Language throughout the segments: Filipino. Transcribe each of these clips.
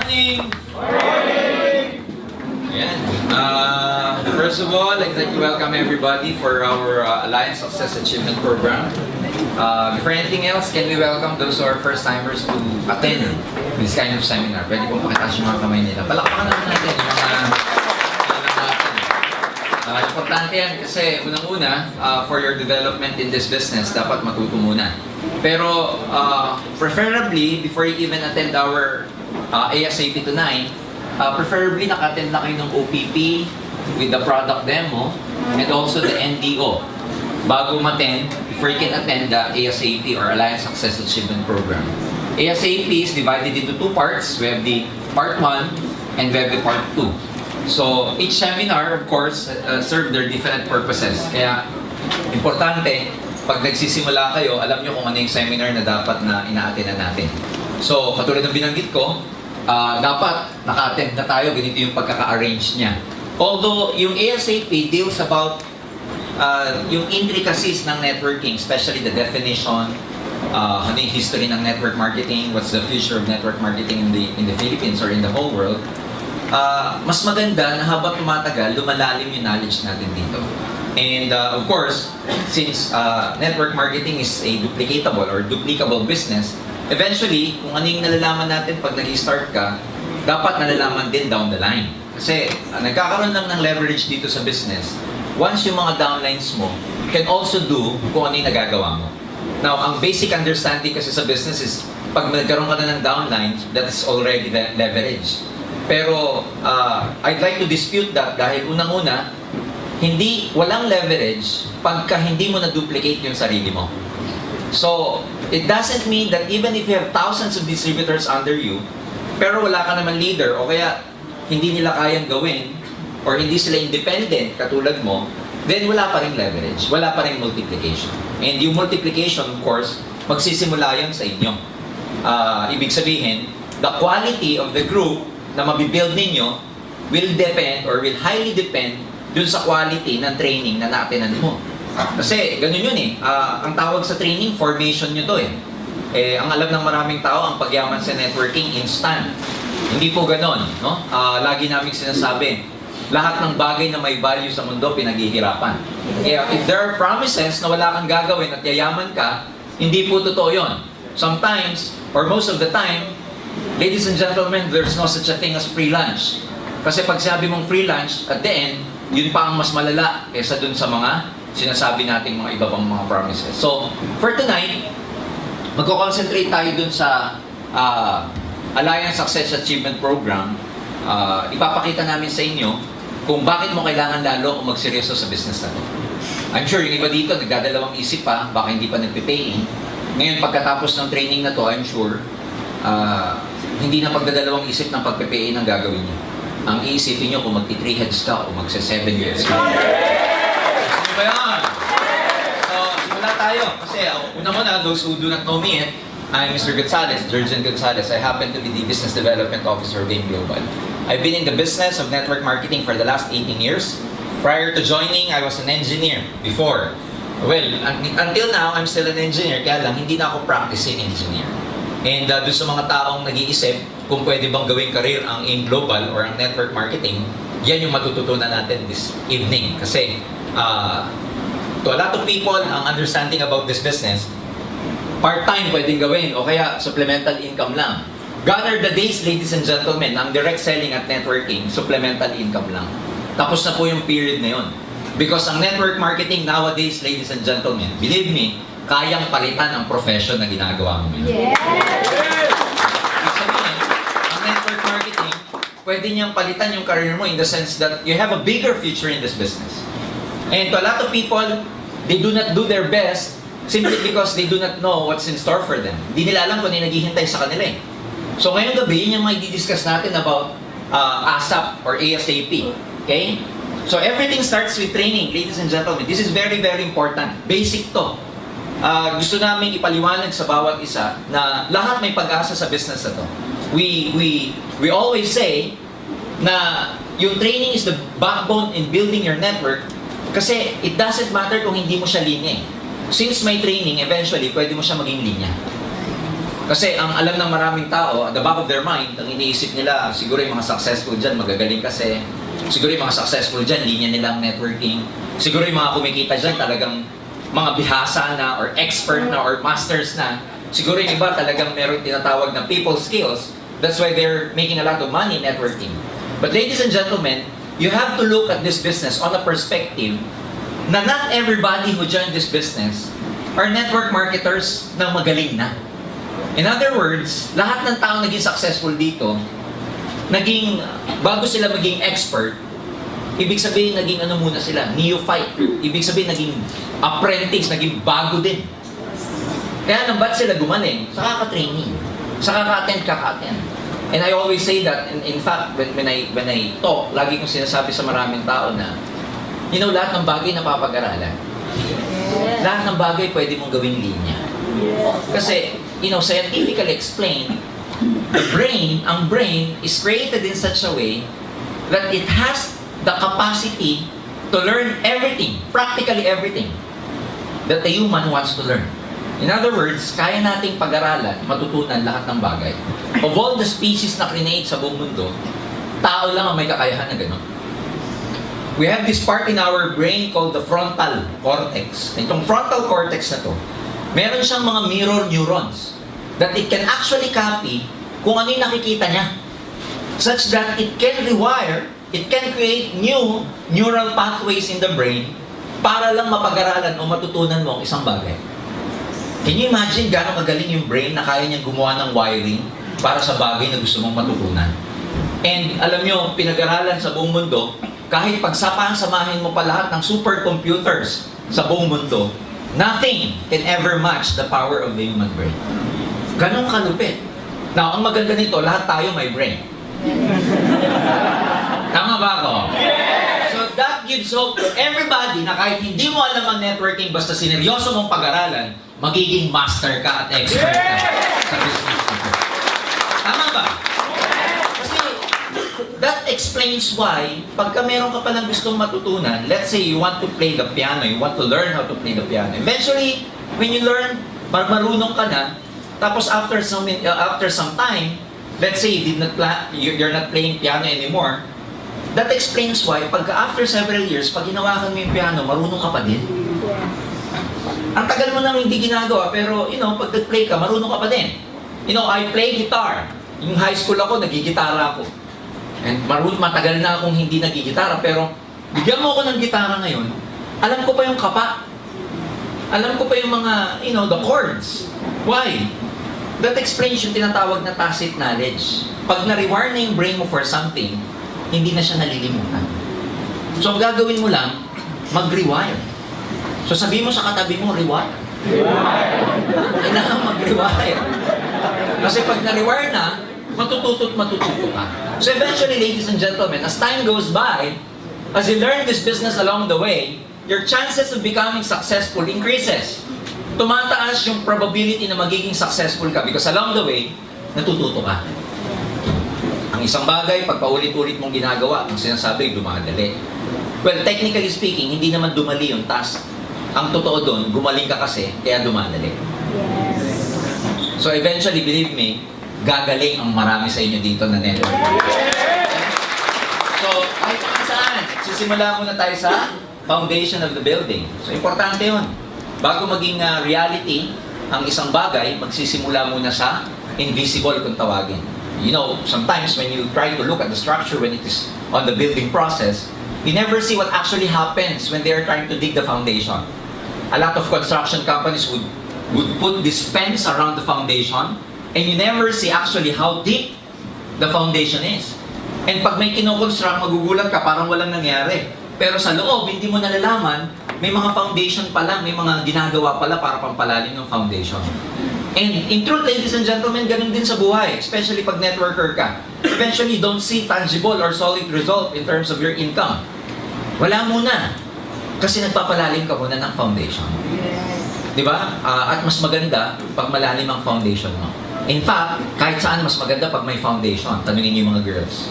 morning! Ayan. First of all, I'd like to welcome everybody for our Alliance Success Achievement Program. Before anything else, can we welcome those who are first-timers to attend this kind of seminar? Pwede pong pakitaas yung mga kamay nila. Palakpakan naman natin yung mga importante yan kasi unang-una, for your development in this business, dapat matuto muna. Pero preferably, before you even attend our ASAP tonight, preferably naka-attend na kayo ng OPP with the product demo and also the NDO bago ma-attend, before you can attend the ASAP or Alliance Success Achievement Program. ASAP is divided into two parts. We have the part 1 and we have the part 2. So each seminar, of course, serve their different purposes. Kaya importante, pag nagsisimula kayo, alam nyo kung ano yung seminar na dapat na ina-attendan natin. So katulad ng binanggit ko, dapat naka-attend na tayo, ganito yung pagkaka-arrange niya. Although yung ASAP deals about yung intricacies ng networking, especially the definition, ano yung history ng network marketing, what's the future of network marketing in the Philippines or in the whole world, mas maganda na habang tumatagal, lumalalim yung knowledge natin dito. And of course, since network marketing is a duplicatable or duplicable business, eventually, kung ano yung nalalaman natin pag nag-start ka, dapat nalalaman din down the line. Kasi nagkakaroon lang ng leverage dito sa business. Once yung mga downlines mo, you can also do kung ano yung nagagawa mo. Now, ang basic understanding kasi sa business is, pag nagkaroon ka na ng downlines, that is already the leverage. Pero, I'd like to dispute that dahil unang-una, walang leverage pagka hindi mo na-duplicate yung sarili mo. So, it doesn't mean that even if you have thousands of distributors under you, pero wala ka naman leader o kaya hindi nila kayang gawin or hindi sila independent katulad mo, then wala pa rin leverage, wala pa rin multiplication. And yung multiplication, of course, magsisimula yun sa inyo. Ibig sabihin, the quality of the group na mabibuild ninyo will depend or will highly depend dun sa quality ng training na na-attendan mo. Kasi ganun yun eh. Ang tawag sa training, formation nyo to eh. Ang alam ng maraming tao, ang pagyaman sa networking, instant. Hindi po ganon. No? Lagi namin sinasabi, lahat ng bagay na may value sa mundo, pinaghihirapan. Kaya if there are promises na wala kang gagawin at yayaman ka, hindi po totoo yun. Sometimes, or most of the time, ladies and gentlemen, there's no such a thing as free lunch. Kasi pag sabi mong free lunch, at the end, yun pa ang mas malala kaysa dun sa mga sinasabi nating mga iba pang mga promises. So, for tonight, magko-concentrate tayo dun sa Alliance Success Achievement Program. Ipapakita namin sa inyo kung bakit mo kailangan lalo kung magseryoso sa business na to. I'm sure yung iba dito, nagdadalawang isip pa, baka hindi pa nagpipaying. Ngayon, pagkatapos ng training na to, I'm sure, hindi na pagdadalawang isip ng pagpipaying ang gagawin niyo. Ang iisipin nyo kung magti-3 heads ka o magse-7 heads ka. Ano ba yan? So, simula tayo. Kasi una-una, those who do not know me yet, I'm Mr. Gonzalez, Jurgen Gonzalez. I happen to be the Business Development Officer of AIM Global. I've been in the business of network marketing for the last 18 years. Prior to joining, I was an engineer before. Well, until now, I'm still an engineer, kaya lang hindi na ako practicing engineer. And doon sa mga taong nag-iisip kung pwede bang gawing career ang AIM Global or ang network marketing, yan yung matututunan natin this evening. Kasi to a lot of people, ang understanding about this business, part-time pwedeng gawin o kaya supplemental income lang. Gone are the days, ladies and gentlemen, ang direct selling at networking, supplemental income lang. Tapos na po yung period na yun. Because ang network marketing nowadays, ladies and gentlemen, believe me, kayang palitan ang profession na ginagawa mo ngayon. Yes! Ibig sabihin, ang network marketing, pwede niyang palitan yung career mo in the sense that you have a bigger future in this business. And to a lot of people, they do not do their best simply because they do not know what's in store for them. Hindi nila alam kung ano yung naghihintay sa kanila eh. So ngayong gabi, yun yung mga i-discuss natin about ASAP or ASAP. Okay? So everything starts with training, ladies and gentlemen. This is very, very important. Basic to. Gusto namin ipaliwanag sa bawat isa na lahat may pag-asa sa business na to. We always say na yung training is the backbone in building your network kasi it doesn't matter kung hindi mo siya linya eh. Since may training, eventually, pwede mo siya maging linya. Kasi ang alam ng maraming tao, at the back of their mind, ang iniisip nila, siguro yung mga successful dyan, magagaling kasi. Siguro yung mga successful dyan, linya nilang networking. Siguro yung mga kumikita dyan, talagang mga bihasa na, or expert na, or masters na. Siguro yung iba talagang meron tinatawag na people skills. That's why they're making a lot of money networking. But ladies and gentlemen, you have to look at this business on a perspective na not everybody who joined this business are network marketers na magaling na. In other words, lahat ng tao naging successful dito, bago sila maging expert, ibig sabihin naging ano muna sila, neophyte. Ibig sabihin naging apprentice, naging bago din. Kaya nang ba't sila gumaling? Sa kaka-training. Sa kaka-attend, kaka-attend. And I always say that, in fact, when I talk, lagi kong sinasabi sa maraming tao na, lahat ng bagay na papag-aralan. Lahat ng bagay pwede mong gawing linya. Kasi, scientifically explained, ang brain is created in such a way that it has the capacity to learn everything, practically everything, that a human wants to learn. In other words, kaya nating pag-aralan, matutunan lahat ng bagay. Of all the species na create sa buong mundo, tao lang ang may kakayahan na gano'n. We have this part in our brain called the frontal cortex. Itong frontal cortex na to, meron siyang mga mirror neurons that it can actually copy kung ano yung nakikita niya. Such that it can rewire, it can create new neural pathways in the brain para lang mapag-aralan o matutunan mo ang isang bagay. Can you imagine gano'ng kagaling yung brain na kaya niyang gumawa ng wiring para sa bagay na gusto mong matutunan? And alam nyo, pinag-aralan sa buong mundo, kahit pagsamahin mo pa lahat ng supercomputers sa buong mundo, nothing can ever match the power of the human brain. Ganong kalupit. Now, ang maganda nito, lahat tayo may brain. Tama ba ako? So that gives hope to everybody na kahit hindi mo alam ang networking, basta sineryoso mong pag-aralan, magiging master ka at expert ka sa business nito. Tama ba? Kasi that explains why, pagka meron ka pa ng gustong matutunan, let's say you want to play the piano, you want to learn how to play the piano. Eventually, when you learn, marunong ka na, tapos after some time, let's say you're not playing piano anymore, that explains why, pagka after several years, pag hinawakan mo yung piano, marunong ka pa din. Ang tagal mo nang hindi ginagawa, pero, pag nag-play ka, marunong ka pa din. I play guitar. Yung high school ako, nagigitara ako. And matagal na akong hindi nagigitara, pero bigyan mo ako ng gitara ngayon, alam ko pa yung kapa. Alam ko pa yung mga, the chords. Why? That explains yung tinatawag na tacit knowledge. Pag na-rewire na yung brain mo for something, hindi na siya nalilimutan. So, ang gagawin mo lang, mag-rewire. So, sabi mo sa katabi mo, rewire. Kailangan mag-rewire. Kasi pag na-rewire na, matututo ka. So, eventually, ladies and gentlemen, as time goes by, as you learn this business along the way, your chances of becoming successful increases. Tumataas yung probability na magiging successful ka because along the way, natututo ka. Ang isang bagay, pag paulit-ulit mong ginagawa, ang sinasabi, dumadali. Well, technically speaking, hindi naman dumali yung task. Ang totoo doon, gumaling ka kasi, kaya dumadali. So eventually, believe me, gagaling ang marami sa inyo dito na network. So, kahit saan, sisimula muna tayo sa foundation of the building. So, importante yun. Bago maging reality, ang isang bagay, magsisimula muna sa invisible kung tawagin. Sometimes when you try to look at the structure when it is on the building process, you never see what actually happens when they are trying to dig the foundation. A lot of construction companies would put this fence around the foundation, and you never see actually how deep the foundation is. And pag may kinoconstruct, magugulat ka, parang walang nangyari. Pero sa loob, hindi mo nalalaman, may mga foundation pala, may mga ginagawa pala para pampalalim ng foundation. And in truth, ladies and gentlemen, ganun din sa buhay, especially pag networker ka. Eventually, you don't see tangible or solid result in terms of your income. Wala muna. Kasi nagpapalalim ka muna ng foundation. Di ba? At mas maganda pag malalim ang foundation mo. In fact, kahit saan mas maganda pag may foundation. Tanungin niyo yung mga girls.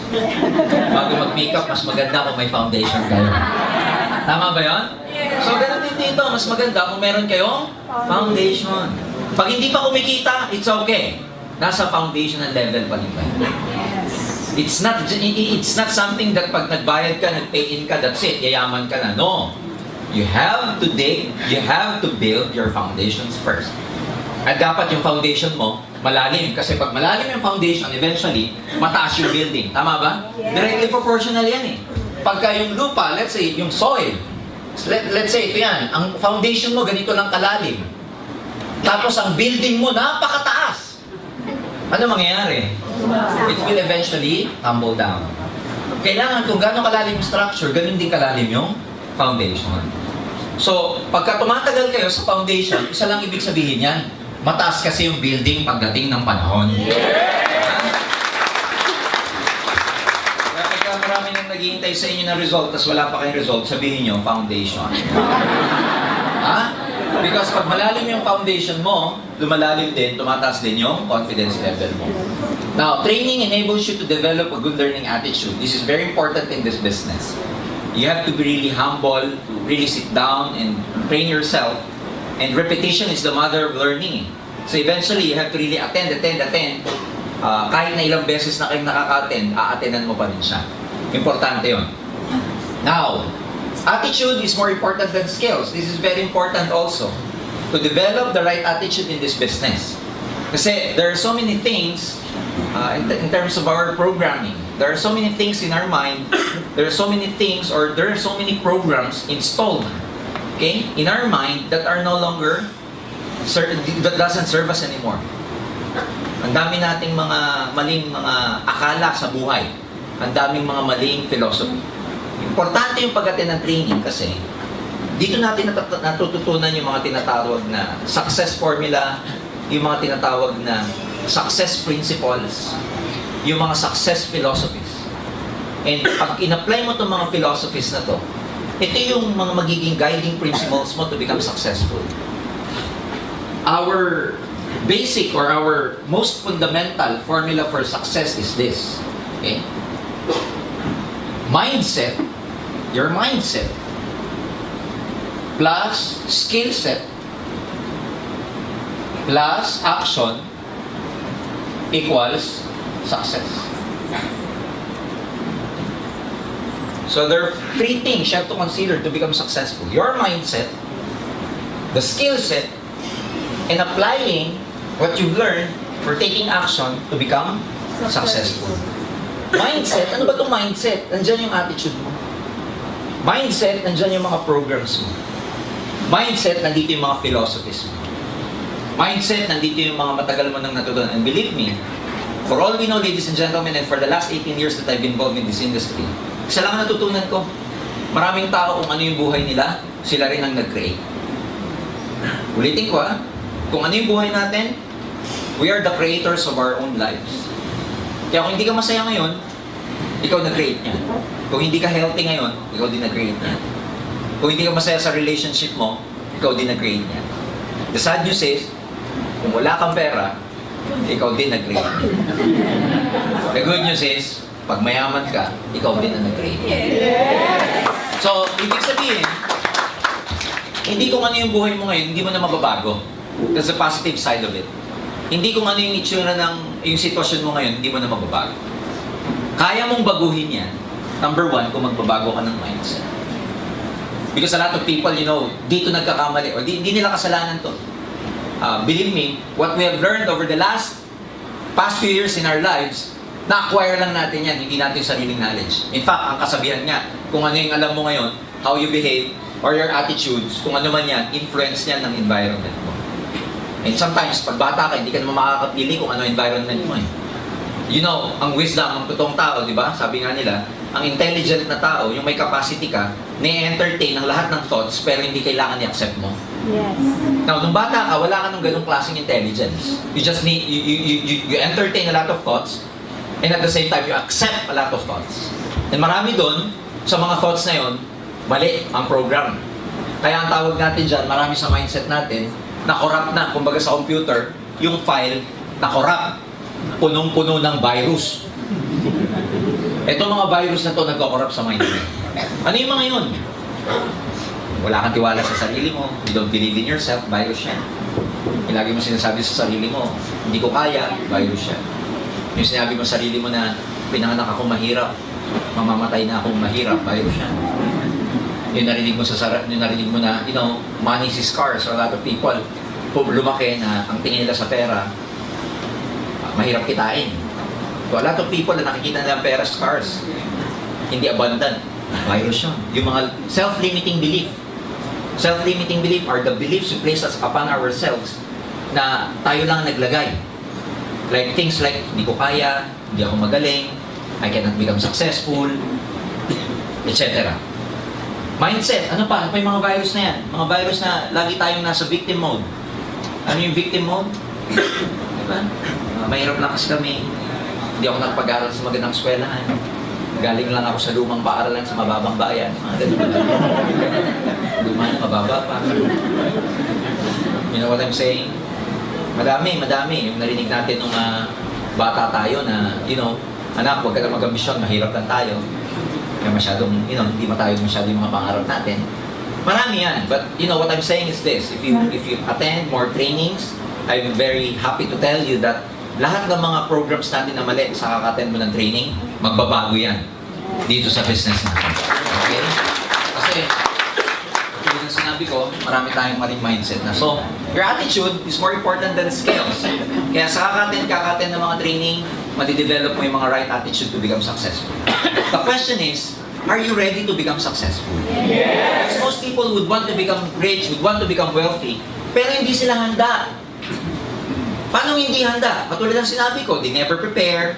Bago mag-makeup, mas maganda kung may foundation kayo. Tama ba yun? So, ganun din dito. Mas maganda kung meron kayong foundation. Pag hindi pa kumikita, it's okay. nasa foundational level pa rin ba? It's not something that pag nagbayad ka, nag-pay in ka, that's it, yayaman ka na. No. You have to dig, you have to build your foundations first. At dapat yung foundation mo, malalim. Kasi pag malalim yung foundation, eventually, mataas yung building. Tama ba? Directly proportional yan eh. Pagka yung lupa, let's say, yung soil, let's say, ito yan, ang foundation mo ganito lang kalalim. Tapos ang building mo, napakataas. Ano mangyayari? It will eventually tumble down. Kailangan kung gano'ng kalalim yung structure, ganun din kalalim yung foundation. So, pagka tumatagal kayo sa foundation, isa lang ibig sabihin yan, mataas kasi yung building pagdating ng panahon. Kaya pagka marami nang naghihintay sa inyo na result, tas wala pa kayong result, sabihin nyo, foundation. Ha? Because pag malalim yung foundation mo, lumalalim din, tumataas din yung confidence level mo. Now, training enables you to develop a good learning attitude. This is very important in this business. You have to be really humble, to really sit down and train yourself. And repetition is the mother of learning. So eventually, you have to really attend. Kahit na ilang beses na kayong nakaka-attend, a-attendan mo pa rin siya. Importante yun. Now, attitude is more important than skills. This is very important also. To develop the right attitude in this business. Kasi there are so many things in terms of our programming. There are so many things in our mind. There are so many things or there are so many programs installed, okay, in our mind that are no longer that doesn't serve us anymore. Ang dami nating mga maling mga akala sa buhay. Ang daming mga maling philosophy. Importante yung pag-attend ng training kasi dito natin natututunan yung mga tinatawag na success formula, yung mga tinatawag na success principles, yung mga success philosophies. And pag in-apply mo itong mga philosophies na to, ito yung mga magiging guiding principles mo to become successful. Our basic or our most fundamental formula for success is this. Okay? Mindset, your mindset, plus skill set, plus action, equals success. So there are three things you have to consider to become successful. Your mindset, the skill set, and applying what you've learned for taking action to become successful. Mindset, ano ba itong mindset? Nandyan yung attitude mo. Mindset, nandyan yung mga programs mo. Mindset, nandito yung mga philosophies mo. Mindset, nandito yung mga matagal mo nang natutunan. And believe me, for all we know, ladies and gentlemen, and for the last 18 years that I've been involved in this industry, isa lang ang natutunan ko. Maraming tao kung ano yung buhay nila, sila rin ang nag-create. Ulitin ko kung ano yung buhay natin, we are the creators of our own lives. Kaya kung hindi ka masaya ngayon, ikaw nag-create niya. Kung hindi ka healthy ngayon, ikaw din nag-create niya. Kung hindi ka masaya sa relationship mo, ikaw din nag-create niya. The sad news is, kung wala kang pera, ikaw din nag-create niya. The good news is, pag mayaman ka, ikaw din ang nag-create niya. So, ibig sabihin, hindi kung ano yung buhay mo ngayon, hindi mo na mababago. That's the positive side of it. Hindi kung ano yung itsura ng yung sitwasyon mo ngayon, hindi mo na mababago. Kaya mong baguhin yan. Number one, kung magbabago ka ng mindset. Because a lot of people, dito nagkakamali, o hindi nila kasalanan to. Believe me, what we have learned over the past few years in our lives, na-acquire lang natin yan, hindi natin sariling knowledge. In fact, ang kasabihan nga, kung ano yung alam mo ngayon, how you behave, or your attitudes, kung ano man yan, influence yan ng environment mo. And sometimes, pag bata ka, hindi ka naman makakapili kung ano environment mo eh. Ang wisdom ng totoong tao, di ba? Sabi nga nila, ang intelligent na tao, yung may capacity ka, na-entertain ang lahat ng thoughts, pero hindi kailangan i-accept mo. Yes. Now, nung bata ka, wala ka ng ganung klaseng intelligence. You just need, you entertain a lot of thoughts, and at the same time, you accept a lot of thoughts. And marami doon, sa mga thoughts na yon, mali ang program. Kaya ang tawag natin dyan, marami sa mindset natin, na-corrupt na. Kumbaga sa computer, yung file, na-corrupt. Punong-puno ng virus. Itong mga virus na to nagko-corrupt sa mindset. Ano yung mga yun? Wala kang tiwala sa sarili mo. You don't believe in yourself. Virus yan. Yung lagi mo sinasabi sa sarili mo, hindi ko kaya, virus yan. Yung sinabi mo sa sarili mo na pinanganak ako mahirap, mamamatay na akong mahirap, virus yan. Yung narinig mo na, money is scarce. So a lot of people, lumaki na ang tingin nila sa pera, mahirap kitain. So a lot of people na nakikita nila ang pera scarce, hindi abundant, virus yun. Yung mga self-limiting belief. Self-limiting belief are the beliefs we place upon ourselves na tayo lang naglagay. Like things like, hindi ko kaya, hindi ako magaling, I cannot become successful, etc. Mindset, ano pa? Ano pa yung mga virus na yan? Mga virus na lagi tayong nasa victim mode. Ano yung victim mode? Diba? Mahirap lang kasi kami. Hindi ako nagpag-aral sa magandang eskwelahan. Galing lang ako sa lumang paaralan sa mababang bayan. Luma na mababa pa. You know what I'm saying? Madami. Yung narinig natin nung bata tayo na, anak, huwag ka na mag-ambisyon, mahirap lang tayo. Kaya masyadong, hindi tayo masyadong yung mga pangarap natin. Marami yan. But, what I'm saying is this. If you attend more trainings, I'm very happy to tell you that lahat ng mga programs natin na mali sa kaka-attend mo ng training, magbabago yan dito sa business natin. Okay? Kasi, tulad ng sinabi ko, marami tayong maling mindset na. So, your attitude is more important than skills. Kaya sa kaka-attend ng mga training, madidevelop mo yung mga right attitude to become successful. The question is, are you ready to become successful? Yes! Because most people would want to become rich, would want to become wealthy, pero hindi sila handa. Paano hindi handa? Katulad ng sinabi ko, they never prepare,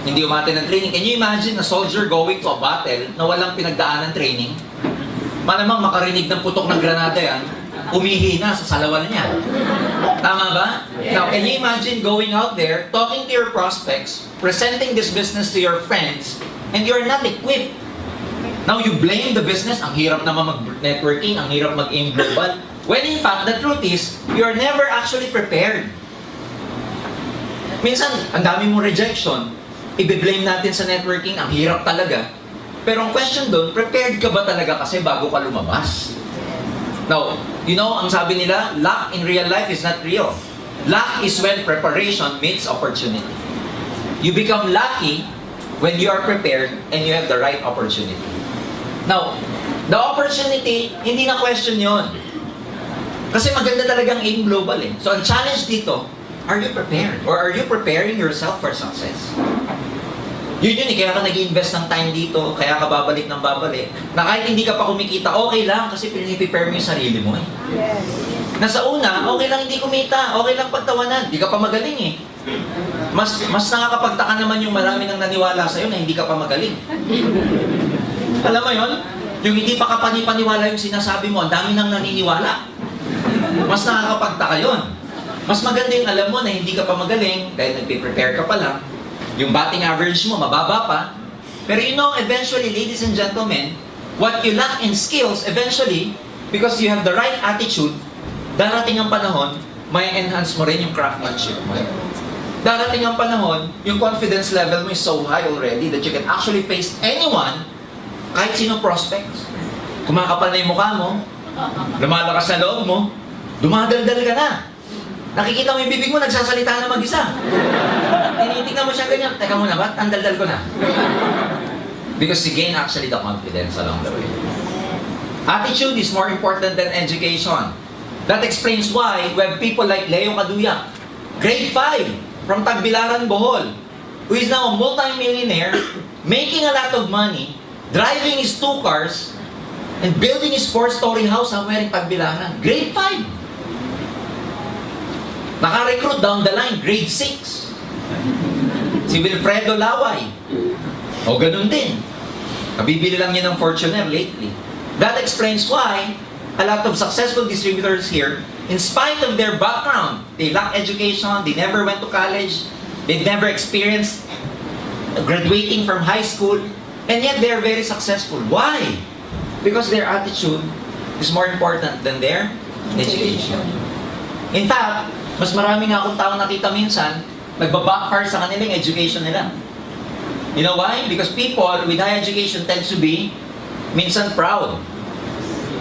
hindi umate ng training. Can you imagine a soldier going to a battle na walang pinagdaan ng training? Malamang makarinig ng putok ng granada yan, umihina sa salawan niya. Tama ba? Now, can you imagine going out there, talking to your prospects, presenting this business to your friends, and you're not equipped? Now, you blame the business, ang hirap naman mag-networking, ang hirap mag-aim global. When in fact, the truth is, you're never actually prepared. Minsan, ang dami mong rejection, i-blame natin sa networking, ang hirap talaga. Pero ang question doon, prepared ka ba talaga kasi bago ka lumabas? Now, ang sabi nila, luck in real life is not real. Luck is when preparation meets opportunity. You become lucky when you are prepared and you have the right opportunity. Now, the opportunity, hindi na question yon. Kasi maganda talagang aim global eh. So, ang challenge dito, are you prepared? Or are you preparing yourself for success? Yun eh, kaya ka nag-invest ng time dito, kaya ka babalik ng babalik. Na kahit hindi ka pa kumikita, okay lang kasi piniprepare mo yung sarili mo eh. Yes. Nasa una, okay lang hindi kumita, okay lang pagtawanan, hindi ka pa magaling eh. Mas nakakapagtaka naman yung marami nang naniwala sa'yo na hindi ka pa magaling. Alam mo yun? Yung hindi pa kapani-paniwala yung sinasabi mo, ang dami nang naniniwala. Mas nakakapagtaka yun. Mas maganda yung alam mo na hindi ka pa magaling, dahil nagpe-prepare ka pa lang. Yung batting average mo, mababa pa. Pero eventually, ladies and gentlemen, what you lack in skills, eventually, because you have the right attitude, darating ang panahon, may enhance mo rin yung craftsmanship mo. Darating ang panahon, yung confidence level mo is so high already that you can actually face anyone, kahit sino prospects. Kumakapal na yung mukha mo, lumalakas na loob mo, dumadaldal ka na. Nakikita mo yung bibig mo, nagsasalita na mag-isa. Tinitignan mo siya ganyan. Teka muna, ba't ang daldal ko na? Because you gain actually the confidence along the way. Attitude is more important than education. That explains why we have people like Leo Caduya, grade 5, from Tagbilaran, Bohol, who is now a multi-millionaire, making a lot of money, driving his 2 cars, and building his 4-story house somewhere in Tagbilaran. Grade 5. Naka-recruit down the line, grade 6. Si Wilfredo Laway. O ganun din. Kabibili lang niya ng Fortuner lately. That explains why a lot of successful distributors here, in spite of their background, they lack education, they never went to college, they never experienced graduating from high school, and yet they're very successful. Why? Because their attitude is more important than their education. In fact, mas marami nga akong taong nakita minsan, nagbabackfire sa kanilang education nila. You know why? Because people with high education tends to be minsan proud,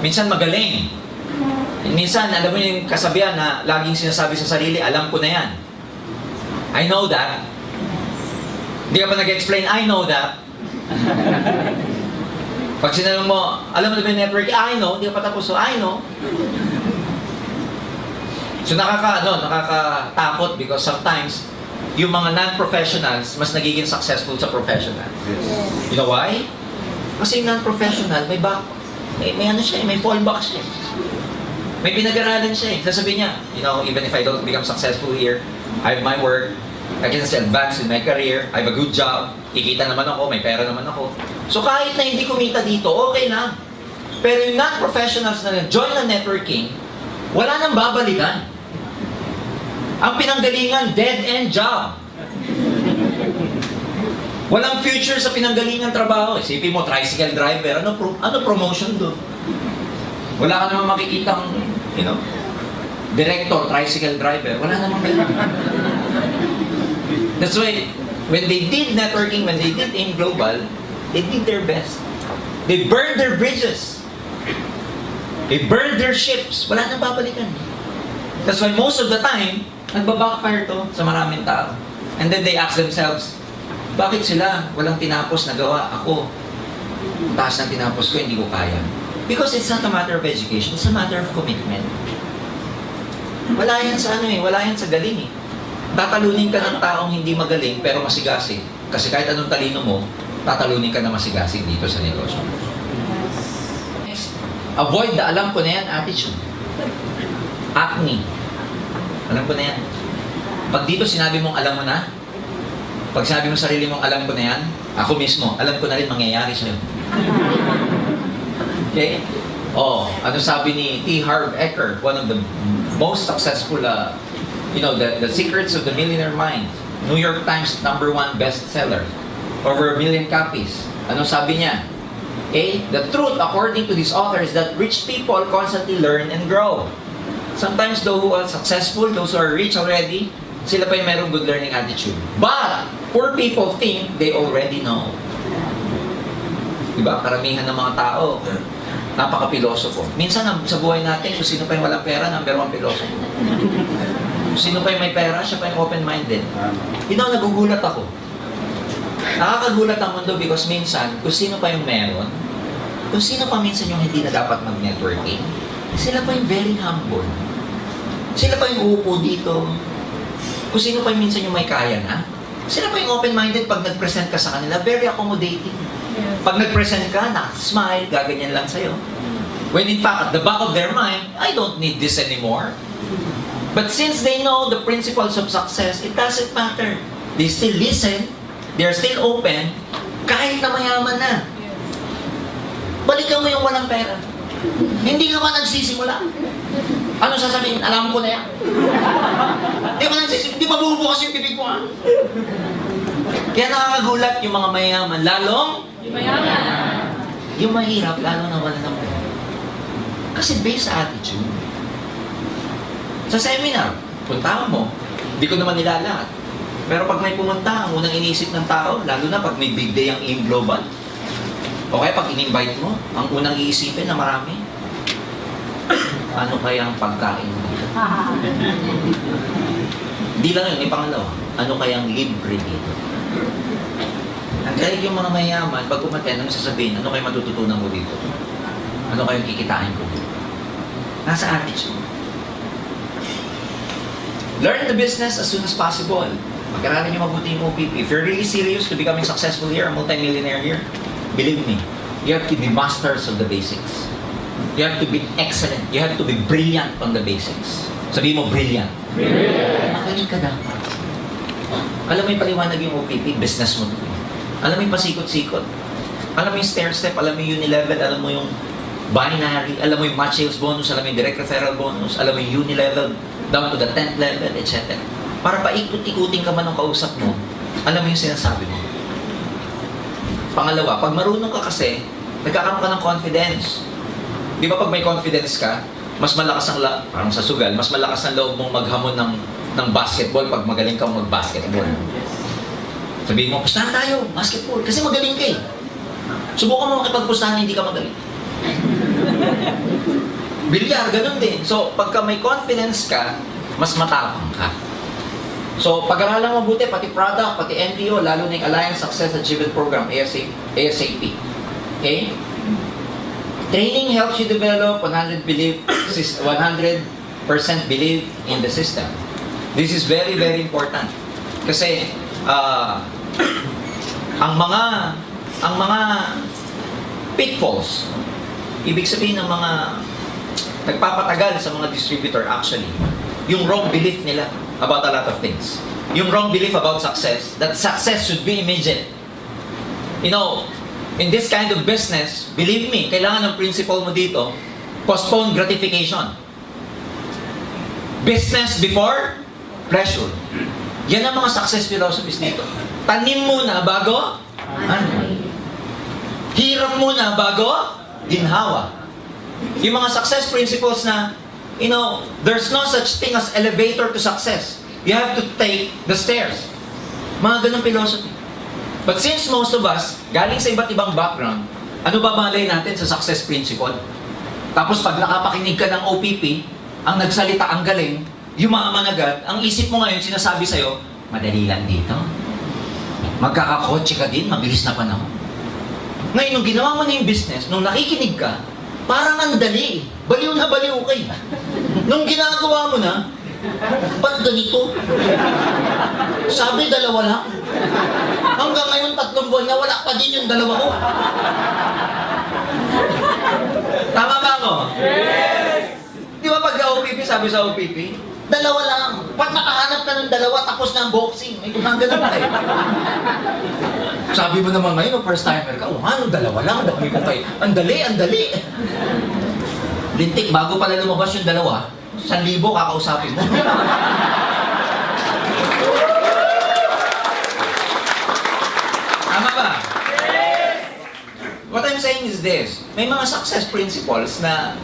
minsan magaling, Minsan, alam mo yung kasabihan na laging sinasabi sa sarili, alam ko na yan. I know that. Hindi ka pa nag-explain, I know that. Pag sinanong mo, alam mo na ba yung network? I know. Hindi ka pa tapos, so I know. So nakakatakot because sometimes, yung mga non-professionals, mas nagiging successful sa professional. You know why? Kasi yung non-professional, may ano siya, may fallback siya. May pinag-aralan siya. Sasabihin niya, you know, even if I don't become successful here, I have my work, I can still advance in my career, I have a good job, kikita naman ako, may pera naman ako. So kahit na hindi kumita dito, okay lang. Pero yung non-professionals na nag-join ng networking, wala nang babalikan. Ang pinanggalingan, dead-end job. Walang future sa pinanggalingan trabaho. Isipin mo, tricycle driver, ano promotion doon? Wala ka naman makikitang, you know, director, tricycle driver. Wala naman makikita. That's why, when they did networking, when they did AIM Global, they did their best. They burned their bridges. They burned their ships. Wala nang babalikan. That's why most of the time, nagbabackfire to sa maraming tao. And then they ask themselves, bakit sila walang tinapos na gawa? Ako, taas ng tinapos ko, hindi ko kaya. Because it's not a matter of education, it's a matter of commitment. Wala yan sa wala yan sa galing eh. Tatalunin ka ng taong hindi magaling pero masigasig. Kasi kahit anong talino mo, tatalunin ka na masigasig dito sa negosyo. Next, avoid the alam ko na yan attitude. Acne. Alam ko na yan. Pag dito sinabi mong alam mo na, pag sinabi mo sarili mong alam ko na yan, ako mismo, alam ko na rin mangyayari sa'yo. Okay? Ano sabi ni T. Harv Eker, one of the most successful, the Secrets of the Millionaire Mind, New York Times #1 bestseller, over 1 million copies. Ano sabi niya? The truth, according to this author, is that rich people constantly learn and grow. Sometimes those who are successful, those who are rich already, sila pa yung merong good learning attitude. But, poor people think they already know. Diba? Karamihan ng mga tao, napaka-pilosofo. Minsan sa buhay natin, kung sino pa yung walang pera, #1 pilosofo. Kung sino pa yung may pera, siya pa yung open-minded. Nagugulat ako. Nakakagulat ang mundo because minsan, kung sino pa yung meron, kung sino pa minsan yung hindi na dapat mag-networking, sila pa yung very humble. Sila pa yung uupo dito. Kung sino pa yung minsan yung may kaya na, sila pa yung open-minded pag nag-present ka sa kanila, very accommodating. Pag nag-present ka, smile, gaganyan lang sa'yo. When in fact, at the back of their mind, I don't need this anymore. But since they know the principles of success, it doesn't matter. They still listen, they're still open, kahit na mayaman na. Balikan mo yung walang pera. Hindi ka ba nagsisimula? Ano sasabihin? Alam ko na yan. Hindi ba nagsisimula? Hindi ba bubukas yung bibig mo ha? Kaya nakakagulat yung mga mayaman. Lalong? Yung mayaman. Yung mahirap, lalo na wala ng pera. Kasi based sa attitude. Sa seminar, puntahan mo. Hindi ko naman nila lahat. Pero pag may pumunta, ang unang inisip ng tao, lalo na pag may big day ang AIM Global, o kaya pag in-invite mo, ang unang iisipin na marami, ano kayang pagkain mo? Hindi lang yun, may pangalawa. Ano kayang libre dito? Ang galing yung mga mayaman, pag umaten, ano sasabihin? Ano kayang matututunan mo dito? Ano kayang kikitain ko dito? Nasa attitude. Learn the business as soon as possible. Mag-aralin nyo mabuti yung OPP. If you're really serious to becoming successful here, a multi-millionaire here, believe me, you have to be masters of the basics. You have to be excellent. You have to be brilliant on the basics. Sabihin mo, brilliant. Brilliant. Magaling ka dapat. Alam mo yung paliwanag yung OPP, business mo. Alam mo yung pasikot-sikot. Alam mo yung stair-step, alam mo yung unilevel, alam mo yung binary, alam mo yung match sales bonus, alam mo yung direct referral bonus, alam mo yung unilevel, down to the 10th level, etc. Para paikot-ikutin ka man ng kausap mo, alam mo yung sinasabi mo. Pangalawa, pag marunong ka kasi, nagkakaroon ka ng confidence. Di ba pag may confidence ka, mas malakas ang parang sa sugal, mas malakas ang loob mong maghamon ng basketball pag magaling kang mag-basketball. Sabihin mo, pustahan tayo, basketball, kasi magaling ka eh. Subukan mo makipagpustahan na hindi ka magaling. Bilyar, ganun din. So, pagka may confidence ka, mas matapang ka. So, pag-aralan mo mabuti, pati product, pati NPO, lalo na yung Alliance Success Achievement Program, ASAP. Okay? Training helps you develop 100% belief in the system. This is very, very important. Kasi, ang mga pitfalls, ibig sabihin ng mga nagpapatagal sa mga distributor actually, yung wrong belief nila about a lot of things. Yung wrong belief about success, that success should be immediate. You know, in this kind of business, believe me, kailangan ng principle mo dito, postpone gratification. Business before pleasure. Yan ang mga success philosophies dito. Tanim muna bago hirap muna bago ginhawa. Yung mga success principles na, you know, there's no such thing as elevator to success. You have to take the stairs. Mga ganong philosophy. But since most of us, galing sa iba't ibang background, ano ba malay natin sa success principle? Tapos pag nakapakinig ka ng OPP, ang nagsalita ang galing, yumaman agad, ang isip mo ngayon sinasabi sa'yo, madali lang dito. Magkakakotse ka din, mabilis na panahon. Ngayon, nung ginawa mo na yung business, nung nakikinig ka, parang ang dali. Baliw na baliw ka. Nung ginagawa mo na, ba't ganito? Sabi, 2 lang. Hanggang ngayon, 3 buwan na, wala pa din yung 2 ko. Tama ba ako? Yes! Di ba pag OPP, sabi sa OPP, 2 lang. Pag nakahanap ka ng 2, tapos na ang boxing. May gumagano pa eh. Sabi mo naman ngayon, first timer ka, ano, 2 lang, dami ko kayo. Ang dali, ang dali. Lintik, bago pala lumabas yung 2, 1,000 kakausapin mo. Tama ba? What I'm saying is this, may mga success principles na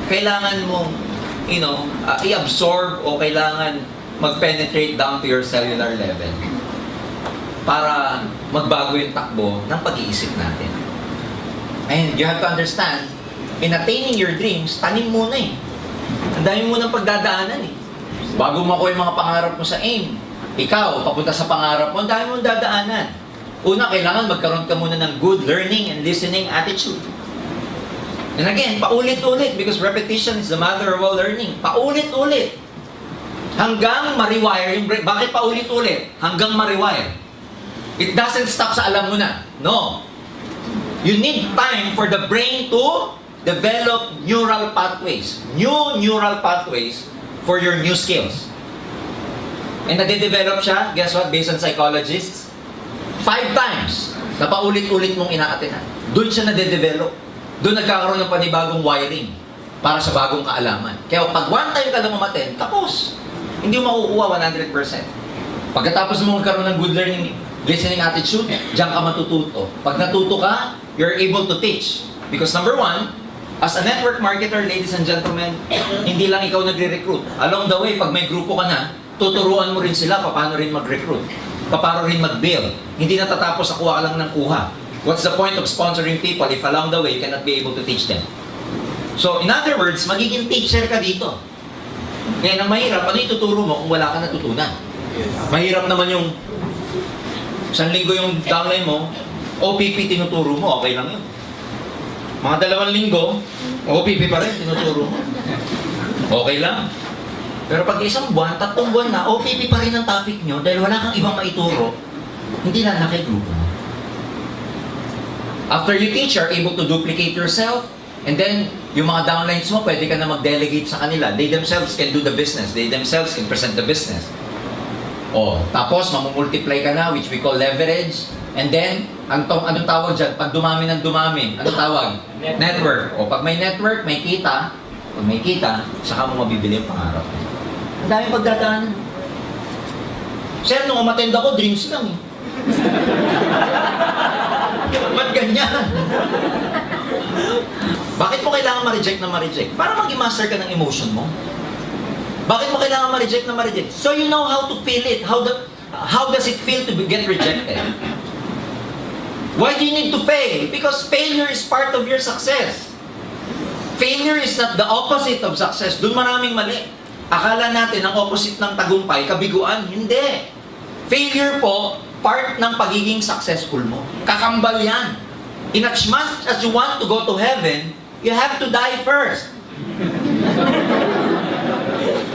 kailangan mong, you know, i-absorb o kailangan mag-penetrate down to your cellular level para magbago yung takbo ng pag-iisip natin. And you have to understand, in attaining your dreams, tanim muna eh. Ang dami mo ng pagdadaanan eh. Bago makuha yung mga pangarap mo sa AIM, ikaw, papunta sa pangarap mo, ang dami mong dadaanan. Una, kailangan magkaroon ka muna ng good learning and listening attitude. And again, paulit-ulit because repetition is the mother of all learning. Paulit-ulit. Hanggang ma-rewire yung brain. Bakit paulit-ulit? Hanggang ma-rewire. It doesn't stop sa alam mo na. No. You need time for the brain to develop neural pathways. New neural pathways for your new skills. And nade-develop siya, guess what, based on psychologists? 5 times na paulit-ulit mong ina-attenan. Doon siya nade-develop. Doon nagkakaroon ng panibagong wiring para sa bagong kaalaman. Kaya pag one time ka lang umattend, tapos. Hindi mo makukuha 100%. Pagkatapos mo magkaroon ng good learning, listening attitude, diyan ka matututo. Pag natuto ka, you're able to teach. Because number 1, as a network marketer, ladies and gentlemen, hindi lang ikaw nagre-recruit. Along the way, pag may grupo ka na, tuturuan mo rin sila paano rin mag-recruit. Paano rin mag-build. Hindi natatapos sa kuha ka lang ng kuha. What's the point of sponsoring people if along the way you cannot be able to teach them? So, in other words, magiging teacher ka dito. Ngayon, ang mahirap, ano ituturo mo kung wala ka natutunan? Mahirap naman yung 1 linggo yung downline mo, OPP tinuturo mo, okay lang yun. Mga 2 linggo, OPP pa rin tinuturo mo. Okay lang. Pero pag 1 buwan, 3 buwan na, OPP pa rin ang topic nyo dahil wala kang ibang maituro, hindi na nakigrupo mo. After you teach, you're able to duplicate yourself, and then, yung mga downlines mo, pwede ka na mag-delegate sa kanila. They themselves can do the business. They themselves can present the business. O, tapos, mamumultiply ka na, which we call leverage. And then, anong tawag dyan? Pag dumami ng dumami, anong tawag? Network. O, pag may network, may kita. Pag may kita, saka mo mabibili ang pangarap. Ang dami pagdadaan. Sir, nung umattend ako, dreams lang eh. Ba't ganyan? Bakit mo kailangan ma-reject na ma-reject? Para maging master ka ng emotion mo. Bakit mo kailangan ma-reject na ma-reject? So you know how to feel it. How does it feel to get rejected? Why do you need to fail? Because failure is part of your success. Failure is not the opposite of success. Doon maraming mali. Akala natin ang opposite ng tagumpay, kabiguan. Hindi. Failure po, part ng pagiging successful mo. Kakambal yan. In as much as you want to go to heaven, you have to die first.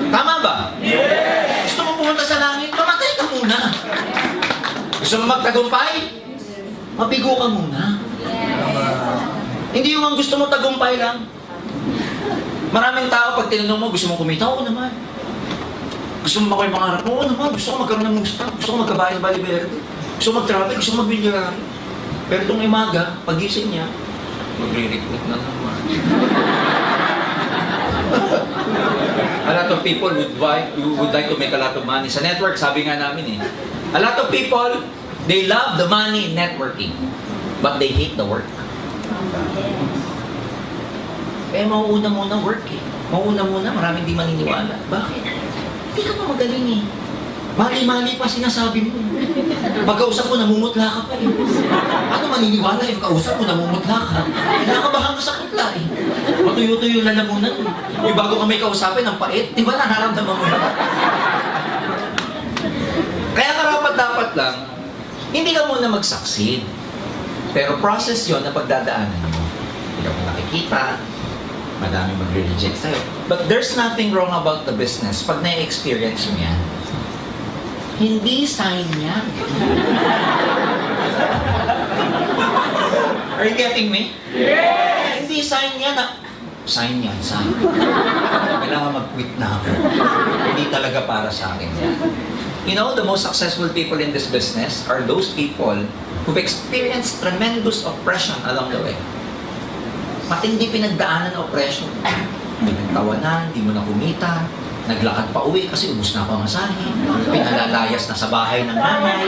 Tama ba? Yes! Gusto mo pumunta sa langit, mamatay ka muna. Gusto mo magtagumpay? Mabigo ka muna. Hindi yung ang gusto mo tagumpay lang. Maraming tao, pag tinanong mo, gusto mo kumita? Oo naman. Gusto mo makuha yung pangarap mo? Oo naman. Gusto ko magkaroon ng musta. Gusto ko magkabahay sa Bali Verde. Gusto ko mag-travel. Gusto ko mag-bilyarari. Pero itong imaga, pagising niya, magre-recruit na naman. A lot of people would like to make a lot of money. Sa network, sabi nga namin a lot of people, they love the money in networking, but they hate the work. Eh, mauuna muna work Mauuna muna, maraming di maniniwala. Bakit? Hindi ka pa magaling Mali-mali pa sinasabi mo. Pagkausap mo, namumutla ka pa Ano maniniwala yung kausap mo, namumutla ka? Kinakabahan ka sa kutla Matuyo-tuyo na lamunan Yung bago ka may kausapin, ang pait. Di ba nararamdaman mo na? Kaya karapat-dapat lang, hindi ka muna mag-succeed. Pero process yon na pagdadaanan mo. Hindi ka mo nakikita, madami magre-reject sa'yo. But there's nothing wrong about the business pag na-experience mo yan. Hindi sign yan. Are you getting me? Yes! Hindi sign yan na, sign yan, sign. Kailangan mag-quit na ako. Hindi talaga para sa akin yan. You know, the most successful people in this business are those people who've experienced tremendous oppression along the way. Matindi pinagdaanan ng oppression. Pinagtawanan, di mo na kumita, naglakad pa uwi kasi ubus na ako ang asahin, pinalalayas na sa bahay ng nanay,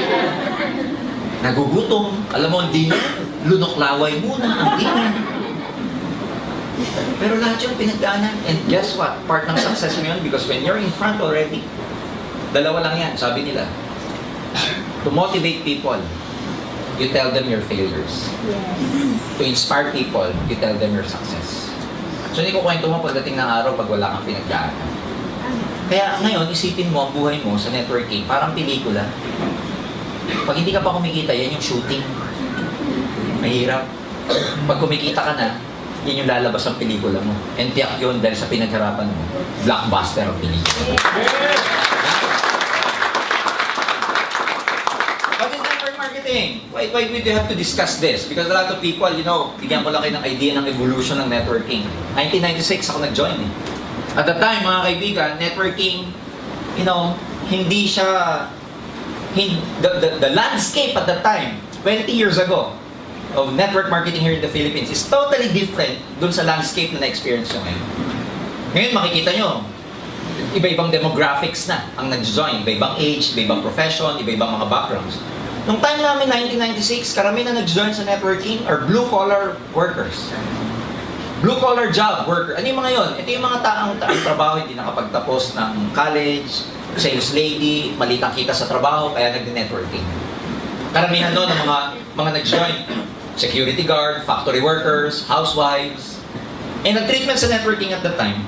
nagugutom, alam mo, hindi na, lunok-laway muna ang dinner. Pero lahat yun pinagdaanan. And guess what? Part ng success mo yun because when you're in front already, dalawa lang yan, sabi nila. To motivate people, you tell them your failures. To inspire people, you tell them your success. So hindi ko kwento mo pagdating ng araw pag wala kang pinagdaanan. Kaya ngayon, isipin mo ang buhay mo sa networking, parang pelikula. Pag hindi ka pa kumikita, yan yung shooting. Mahirap. Pag kumikita ka na, yan yung lalabas ang pelikula mo. And tiyak yun dahil sa pinagharapan mo. Blockbuster ang pelikula. What is network marketing? Why would you have to discuss this? Because a lot of people, bigyan ko lang kayo ng idea ng evolution ng networking. 1996 ako nag-join At the time, mga kaibigan, networking, hindi siya, the landscape at the time, 20 years ago, of network marketing here in the Philippines is totally different dun sa landscape na na-experience nyo ngayon. Ngayon, makikita nyo, iba-ibang demographics na ang nag-join, iba-ibang age, iba-ibang profession, iba-ibang mga backgrounds. Nung time namin, 1996, karamihan na nag-join sa networking are blue-collar workers. Blue-collar job worker. Ano yung mga yon? Ito yung mga taong trabaho, hindi nakapagtapos ng college, sales lady, malitang kita sa trabaho, kaya nag-networking. Karamihan doon ng mga nag-join. Security guard, factory workers, housewives. And ang treatment sa networking at that time,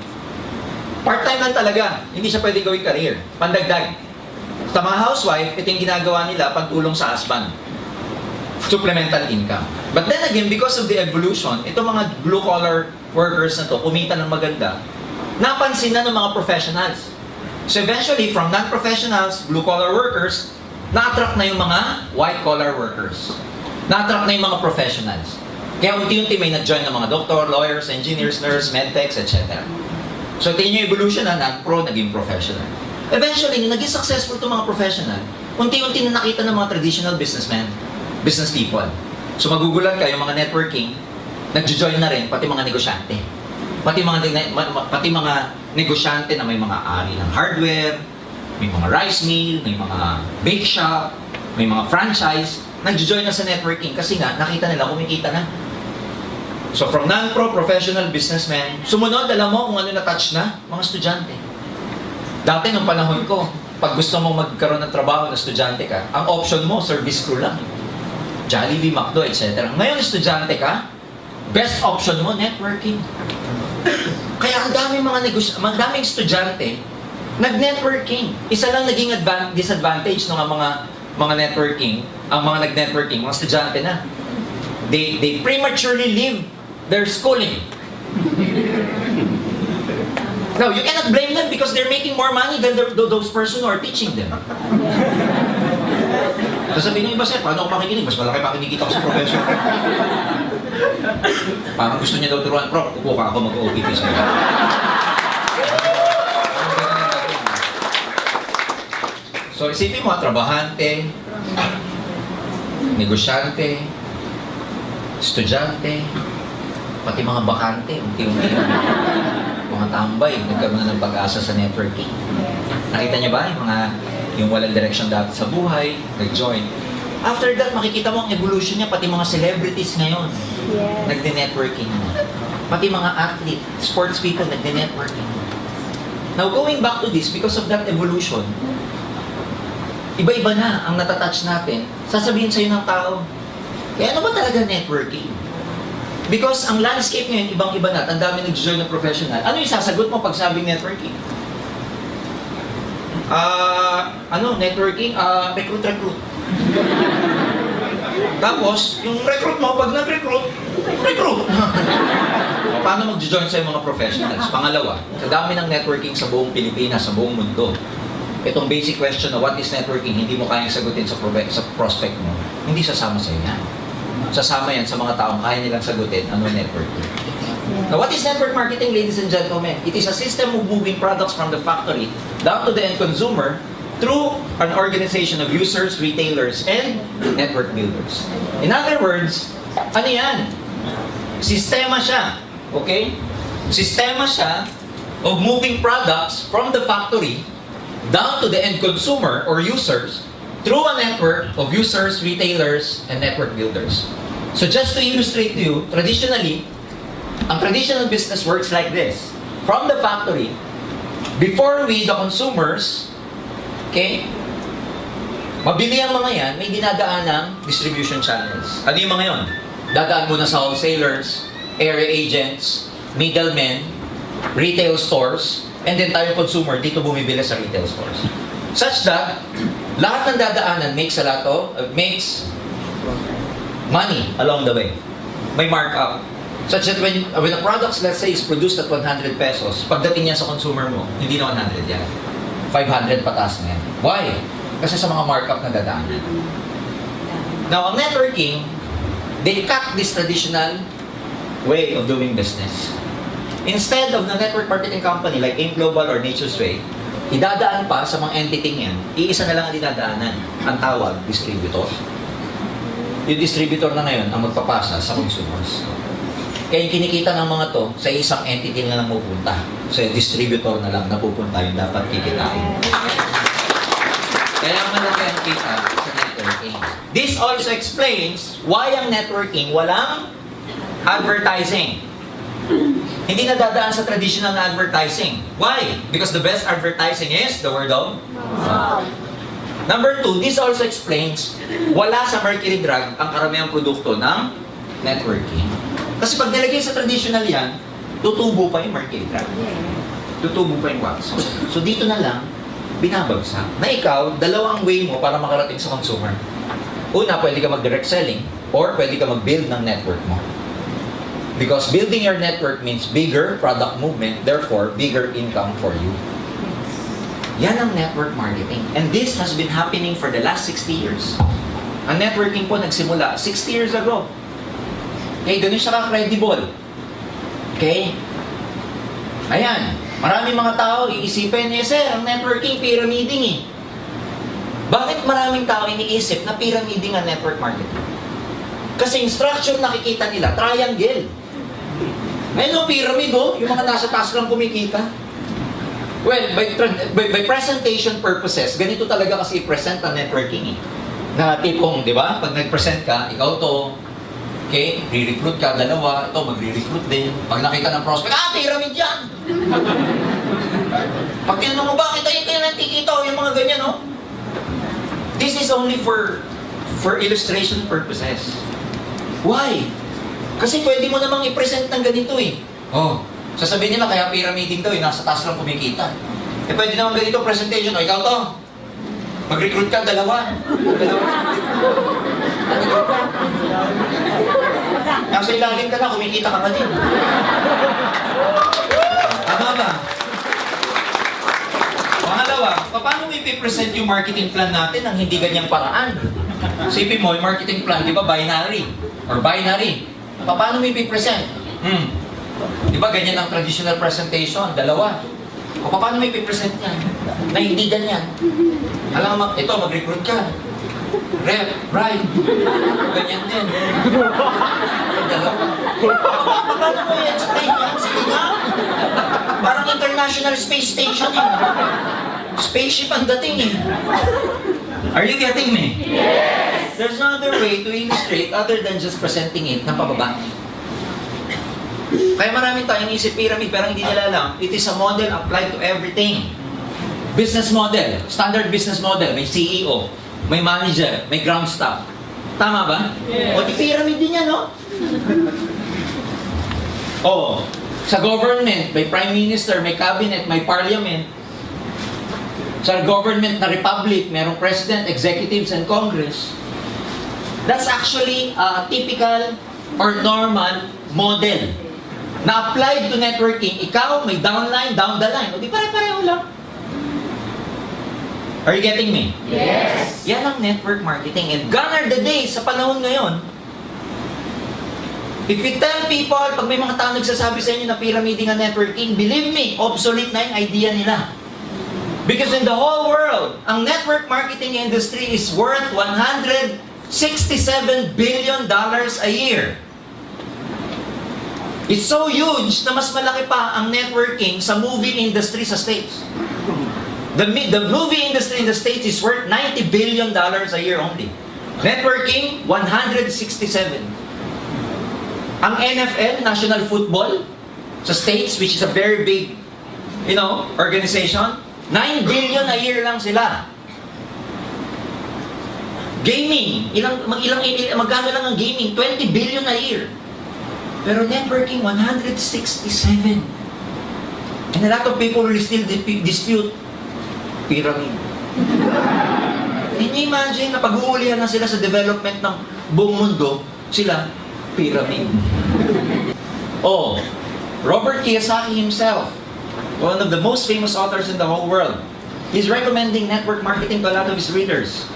part-time lang talaga. Hindi siya pwede gawing career. Pandagdag. Sa mga housewife, ito yung ginagawa nila pantulong sa husband. Supplemental income. But then again, because of the evolution, itong mga blue-collar workers na to, kumita ng maganda, napansin na ng mga professionals. So eventually, from non-professionals, blue-collar workers, na-attract na yung mga white-collar workers. Na-attract na yung mga professionals. Kaya unti-unti may nag-join ng mga doctor, lawyers, engineers, nurse, medtechs, etc. So tingin nyo evolution na non-pro, naging professional. Eventually, nung naging successful itong mga professional, unti-unti na nakita ng mga traditional businessmen, business people. So magugulat kayo, mga networking, nag-join na rin, pati mga negosyante. Pati mga negosyante na may mga ari ng hardware, may mga rice mill, may mga bake shop, may mga franchise, nag-join na sa networking kasi nga, nakita nila, kumikita na. So from non-pro professional businessmen, sumunod, alam mo kung ano na-touch na? Mga estudyante. Dati nung panahon ko, pag gusto mong magkaroon ng trabaho na estudyante ka, ang option mo, service crew lang. Jollibee, McDo, etc. Ngayon, estudyante ka, best option mo, networking. Kaya ang daming estudyante nag-networking. Isa lang naging disadvantage ng mga networking, ang mga nag-networking, mga estudyante na. They prematurely leave their schooling. Now, you cannot blame them because they're making more money than those person who are teaching them. Sasabihin niyo, iba sir, paano ako makikinig? Mas malaki makinikita ko sa professor. Parang gusto niya daw turuan, Prof, upo ka ako mag-OPP sa'yo. So, isipin mo, trabahante, negosyante, estudyante, pati mga bakante, unti-unti mga tambay, nagkaroon na ng pag-asa sa networking. Nakita niyo ba yung walang direction dati sa buhay, nag-join. After that, makikita mo ang evolution niya, pati mga celebrities ngayon, nagde-networking na. Pati mga athlete, sports people, nagde-networking. Now, going back to this, because of that evolution, iba-iba na ang natatouch natin. Sasabihin sa'yo ng tao, ano ba talaga networking? Because ang landscape ngayon, ibang-iba na. Ang dami nag-join ng professional. Ano yung sasagot mo pag sabing networking? Networking? Recruit. Tapos, yung recruit mo, pag nag-recruit. Paano mag-join sa'yo mga professionals? Pangalawa, sa dami ng networking sa buong Pilipinas, sa buong mundo, itong basic question na what is networking, hindi mo kayang sagutin sa prospect mo, hindi sasama sa'yo yan. Sasama yan sa mga taong kaya nilang sagutin ano networking. Now, what is network marketing, ladies and gentlemen? It is a system of moving products from the factory down to the end consumer through an organization of users, retailers, and network builders. In other words, ano yan? Sistema siya. Okay? Sistema siya of moving products from the factory down to the end consumer or users through a network of users, retailers, and network builders. So just to illustrate to you, traditionally, ang traditional business works like this. From the factory, before we, the consumers, okay, mabili ang mga yan, may dinadaan ng distribution channels. Ano yung mga yon? Dadaan muna sa wholesalers, area agents, middlemen, retail stores, and then tayo consumer, dito bumibili sa retail stores. Such that, lahat ng dadaanan makes money along the way. May markup. Such that when a product, let's say, is produced at 100 pesos, pagdating niya sa consumer mo, hindi na 100 yan. 500 pataas na yan. Why? Kasi sa mga markup na dadaanan. Now, ang networking, they cut this traditional way of doing business. Instead of the network marketing company like AIM Global or Nature's Way, idadaan pa sa mga entity yan, iisa na lang ang dinadaanan. Ang tawag, distributor. Yung distributor na ngayon ang magpapasa sa consumers. Kaya yung kinikita ng mga to, sa isang entity na lang pupunta. So yung distributor na lang napupunta yung dapat kikitain. Kaya malaki ang kita sa networking. This also explains why ang networking walang advertising. Hindi na dadaan sa traditional na advertising. Why? Because the best advertising is the word of mouth. Number 2, this also explains wala sa Mercury Drug ang karamihang produkto ng networking. Kasi pag nilagay sa traditional yan, tutubo pa yung Mercury Drug. Tutubo pa yung wax. So dito na lang, binabagsak. Na ikaw, dalawang way mo para makarating sa consumer. Una, pwede ka mag-direct selling or pwede ka mag-build ng network mo. Because building your network means bigger product movement, therefore, bigger income for you. Yan ang network marketing. And this has been happening for the last 60 years. Ang networking po nagsimula 60 years ago. Okay, ganun siya ka-credible. Okay? Ayan. Maraming mga tao, iisipin niya, sir, ang networking, pyramiding eh. Bakit maraming tao iniisip na pyramiding ang network marketing? Kasi yung structure nakikita nila, triangle. Ngayon, pyramid, yung mga nasa taas lang kumikita. Well, by presentation purposes, ganito talaga kasi i-present ang networking eh. Na tipong, di ba? Pag nag-present ka, ikaw to, okay, re-recruit ka, dalawa, ito, magre-recruit din. Pag nakita ng prospect, pyramid yan! Pag tinanong mo, bakit ayun kayo nantikita o yung mga ganyan, no? This is only for illustration purposes. Why? Kasi pwede mo namang i-present ng ganito eh. Oh, Sasabihin nila, kaya pyramiding daw, nasa taas lang kumikita. Eh, pwede naman ganito presentation. O, ikaw to. Mag-recruit ka, dalawa. Nasa ilalim ka na, kumikita ka pa din. Tama ba? Pangalawa, paano mo ipipresent yung marketing plan natin ng hindi ganyang paraan? Isipin mo, yung marketing plan, di ba binary? Or binary. Paano mo ipipresent? Di ba ganyan ang traditional presentation? Dalawa. O paano mo ipipresent yan? Na hindi ganyan. Alam mo, ito, mag-recruit ka. Rep, right. Ganyan din. Dalawa. Paano mo i-explain yan? Sige nga. Parang International Space Station eh. Spaceship ang dating eh. Are you getting me? Yes! There's no other way to illustrate other than just presenting it na pababa. Kaya maraming tayong isip pyramid pero hindi nila alam, it is a model applied to everything. Business model, standard business model, may CEO, may manager, may ground staff. Tama ba? Yes. O di pyramid din yan, no? Oh, sa government, may prime minister, may cabinet, may parliament. Sa government na republic, merong president, executives, and congress. That's actually a typical or normal model na applied to networking. Ikaw, may downline, down the line. O di pare-pareho lang. Are you getting me? Yes! Yan ang network marketing. And gone are the days sa panahon ngayon. If you tell people, pag may mga tao nagsasabi sa inyo na pyramiding ang networking, believe me, obsolete na yung idea nila. Because in the whole world, ang network marketing industry is worth $167 billion a year. It's so huge na mas malaki pa ang networking sa movie industry sa States. The movie industry in the States is worth $90 billion a year only. Networking, 167. Ang NFL, National Football, sa States, which is a very big, organization, 9 billion a year lang sila. Gaming, magkano lang ang gaming? 20 billion a year. Pero networking, 167. And a lot of people will still dispute pyramid. Can you imagine na pag-uulihan na sila sa development ng buong mundo, sila, pyramid. Oh, Robert Kiyosaki himself, one of the most famous authors in the whole world, he's recommending network marketing to a lot of his readers.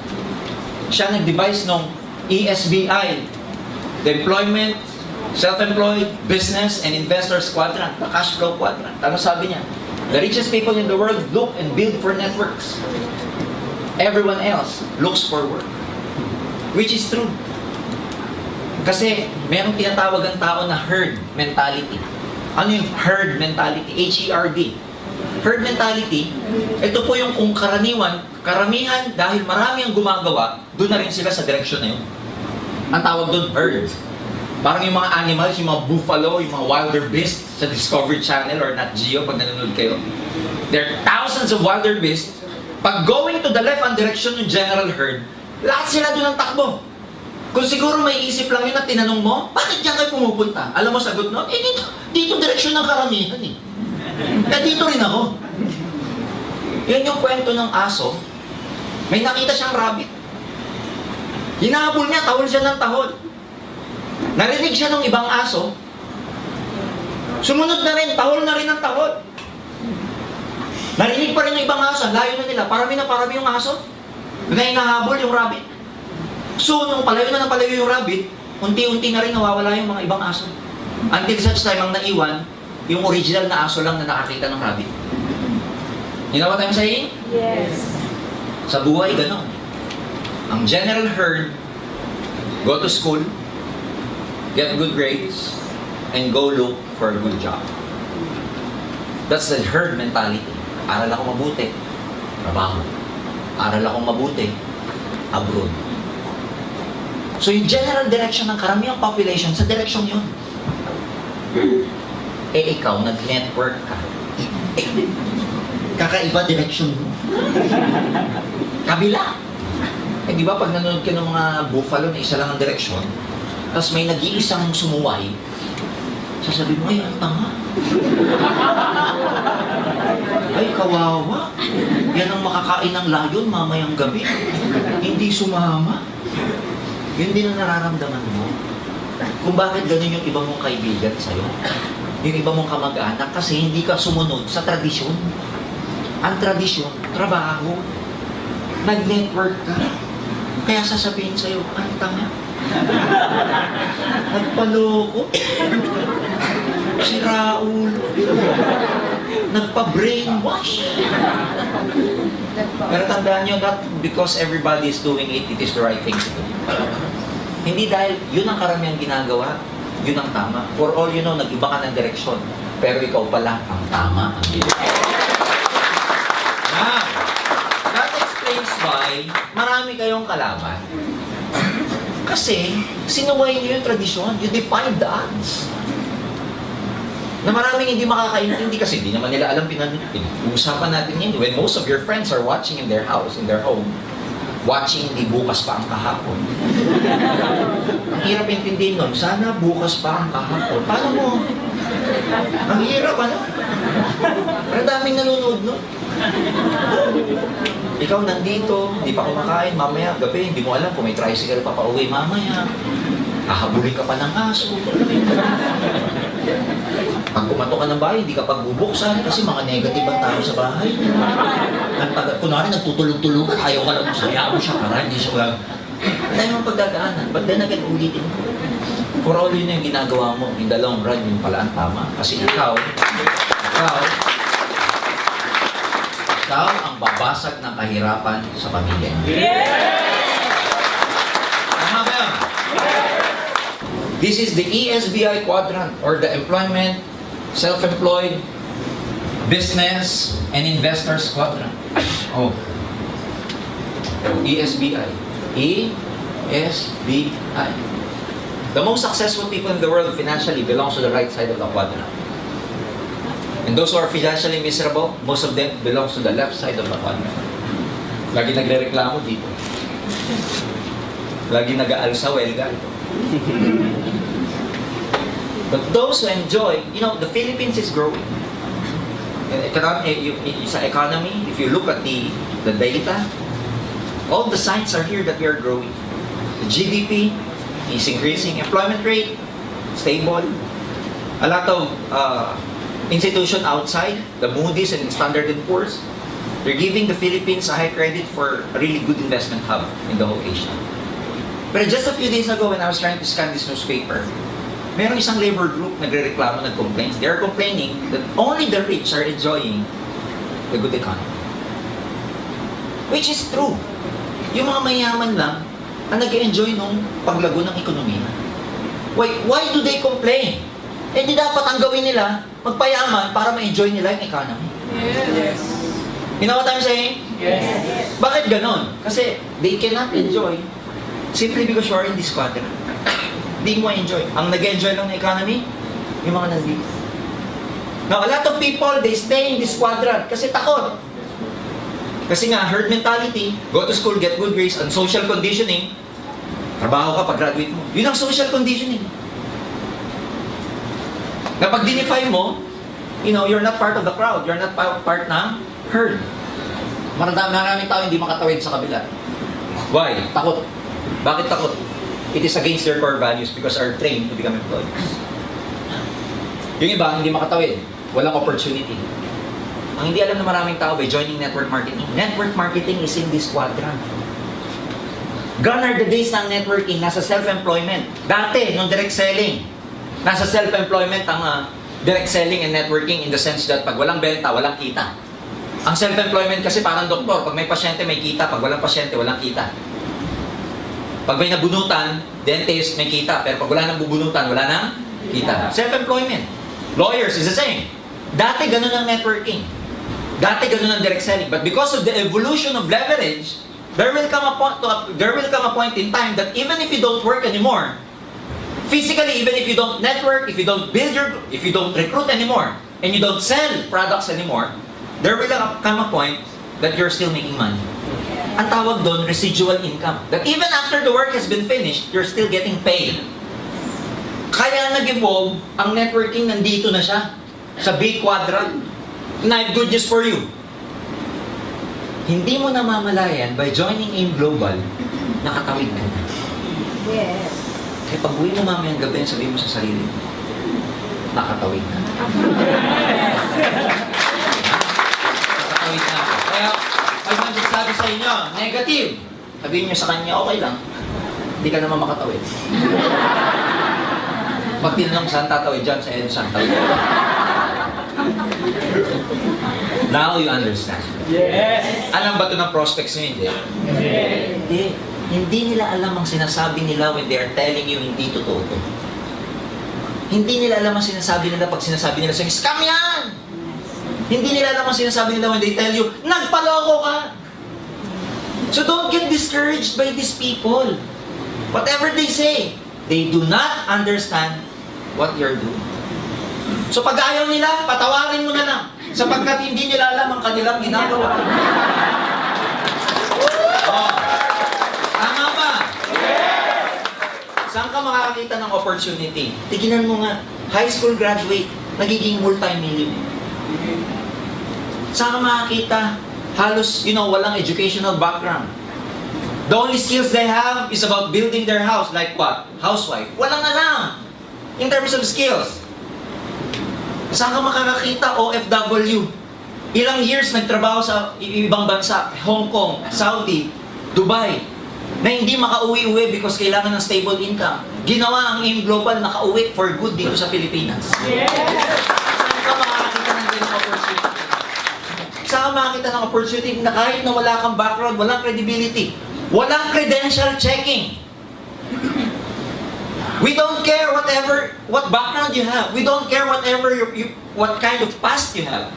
Siya nag-devise ng ESBI, the Employment, Self-Employed, Business, and Investors Quadrant, the cash flow quadrant. Ano sabi niya? The richest people in the world look and build for networks. Everyone else looks for work. Which is true. Kasi mayroong tinatawag ang tao na herd mentality. Ano yung herd mentality? H-E-R-D. Herd mentality, ito po yung kung karamihan dahil marami ang gumagawa, doon na rin sila sa direksyon na yun. Ang tawag doon, herd. Parang yung mga animals, yung mga buffalo, yung mga wildebeest sa Discovery Channel or Nat Geo pag nanonood kayo. There are thousands of wildebeest. Pag going to the left ang direksyon ng general herd, lahat sila doon ang takbo. Kung siguro may isip lang yun at tinanong mo, bakit diyan kayo pumupunta? Alam mo sagot nun? Dito direksyon ng karamihan eh. Kaya dito rin ako. Yun yung kwento ng aso. May nakita siyang rabbit. Hinahabol niya, tahol siya ng tahol. Narinig siya ng ibang aso. Sumunod na rin, tahol na rin ang tahol. Narinig pa rin ng ibang aso, layo na nila. Parami yung aso. Na hinahabol yung rabbit. So, nung palayo yung rabbit, unti-unti na rin nawawala yung mga ibang aso. Until such time ang naiwan, yung original na aso lang na nakakita ng rabbit. You know what I'm saying? Yes. Sa buhay, gano'n. Ang general herd, go to school, get good grades, and go look for a good job. That's the herd mentality. Aral ako mabuti, trabaho. Aral ako mabuti, abroad. So yung general direction ng karamihang population, sa direction yun. Eh ikaw, nag-network ka. Kakaiba direction mo. Kabila. Eh di ba pag nanonood ka ng mga buffalo na isa lang ang direksyon, tapos may nag-iisang sumuway, Sasabihin mo, ay, ang tanga. Ay, kawawa. Yan ang makakain ng layon mamayang gabi. Hindi sumama. Yun din ang nararamdaman mo. Kung bakit ganun yung iba mong kaibigan sa'yo. Yung iba mong kamag-anak kasi hindi ka sumunod sa tradisyon. Ang tradisyon, trabaho. Nag-network ka. Kaya sasabihin sa'yo, ang tanga. Nagpaloko. Si Raul. Nagpa-brainwash. Pero tandaan nyo, not because everybody is doing it, it is the right thing to do. Hindi dahil yun ang karamihan ginagawa, yun ang tama. For all you know, nag-iba ka ng direksyon. Pero ikaw pala ang tama. Now, that explains why marami kayong kalaban. Kasi, sinuway niyo yung tradisyon. You defied the odds. Na maraming hindi makakaintindi kasi hindi naman nila alam pinag-uusapan natin yun. When most of your friends are watching in their house, in their home, watching hindi bukas pa ang kahapon. Ang hirap intindihin nun, sana bukas pa ang kahapon. Paano mo? Ang hirap, ano? Pero daming nanonood nun. Ikaw nandito, hindi pa kumakain, mamaya, gabi, hindi mo alam kung may tricycle pa pauwi mamaya. Hahabulin ka pa ng aso. Pag kumato ka ng bahay, hindi ka pagbubuksan kasi mga negative ang tao sa bahay. Kunwari, nagtutulog-tulugan, ayaw ka lang masaya mo siya, para hindi siya lang. Tayo mong pagdadaanan, but then again, ulitin ko. For all yun yung ginagawa mo, in the long run, yun pala ang tama. Kasi ikaw ang babasag ng kahirapan sa pamilya. Tama ba yun? This is the ESBI quadrant, or the employment, self-employed, business, and investors quadrant. Oh. ESBI. ESBI. The most successful people in the world financially belongs to the right side of the quadrant. And those who are financially miserable, most of them belongs to the left side of the quadrant. Lagi nagre-reklamo dito. Lagi nag-aalsa, welga. But those who enjoy, you know, the Philippines is growing. Sa economy, if you look at the data, all the signs are here that we are growing. The GDP is increasing. Employment rate, stable. A lot of institution outside, the Moody's and Standard & Poor's, they're giving the Philippines a high credit for a really good investment hub in the whole Asia. But just a few days ago when I was trying to scan this newspaper, merong isang labor group nagre-reklamo, nag-complain. They're complaining that only the rich are enjoying the good economy. Which is true. Yung mga mayaman lang ang nag-enjoy nung paglago ng ekonomiya. Why do they complain? Eh di dapat ang gawin nila, magpayaman para ma-enjoy nila yung economy. Yes. You know what I'm saying? Yes. Bakit ganon? Kasi they cannot enjoy simply because you are in this quadrant. Hindi mo enjoy. Ang nag-enjoy lang ng economy, yung mga nandito. Now, a lot of people, they stay in this quadrant kasi takot. Kasi nga, herd mentality, go to school, get good grades, and social conditioning, trabaho ka pag-graduate mo. Yun ang social conditioning. Na pag dinify mo, you know, you're not part of the crowd, you're not part ng herd. Maraming tao hindi makatawid sa kabila. Why? Takot. Bakit takot? It is against their core values because are trained to become employees. Yung iba, hindi makatawid. Walang opportunity. Ang hindi alam ng maraming tao by joining network marketing. Network marketing is in this quadrant. Gone are the days ng networking, nasa self-employment. Dati, nung direct selling, nasa self-employment ang direct selling and networking in the sense that pag walang benta, walang kita. Ang self-employment kasi parang doktor, pag may pasyente, may kita. Pag walang pasyente, walang kita. Pag may nabunutan, dentist, may kita. Pero pag wala nang bubunutan, wala nang kita. Self-employment. Lawyers is the same. Dati ganun ang networking. Dati ganun ang direct selling. But because of the evolution of leverage, there will come a point in time that even if you don't work anymore, physically, even if you don't network, if you don't if you don't recruit anymore, and you don't sell products anymore, there will come a point that you're still making money. Ang tawag doon, residual income. That even after the work has been finished, you're still getting paid. Kaya nag-evolve, ang networking nandito na siya, sa big quadrant. And I have good news for you. Hindi mo namamalayan, by joining AIM Global, nakatawid ka na. Yes. Kaya pag uwi mo mamayang gabi, sabihin mo sa sarili mo, nakatawid na. Nakatawid na ako. Kaya, pag magsasabi sa inyo, negative, sabihin nyo sa kanya, okay lang. Hindi ka naman makatawid. Pag tinanong saan tatawid dyan, sa Edson, tawid. Now you understand. Yes. Alam ba ito ng prospects nyo? Hindi. Hindi. Hindi nila alam ang sinasabi nila when they are telling you hindi totoo to. Hindi nila alam ang sinasabi nila pag sinasabi nila sa'yo, scam yan! Hindi nila alam ang sinasabi nila when they tell you, nagpaloko ka! So don't get discouraged by these people. Whatever they say, they do not understand what you're doing. So pag ayaw nila, patawarin mo na lang. Sapagkat hindi nila alam ang kanilang ginagawa. Oh. Tama ba? Saan ka makakakita ng opportunity? Tignan mo nga, high school graduate, nagiging multi-millionaire. Saan ka makakita? Halos, walang educational background. The only skills they have is about building their house, like what? Housewife. Walang alam in terms of skills. Saan ka makakakita? OFW. Ilang years nagtrabaho sa ibang bansa, Hong Kong, Saudi, Dubai, na hindi makauwi-uwi because kailangan ng stable income. Ginawa ang AIM Global, nakauwi for good dito sa Pilipinas. Yes. Saan ka makakita ng ganung opportunity? Saan ka makakita ng opportunity na kahit na wala kang background, walang credibility, walang credential checking. We don't care what background you have. We don't care what kind of past you have.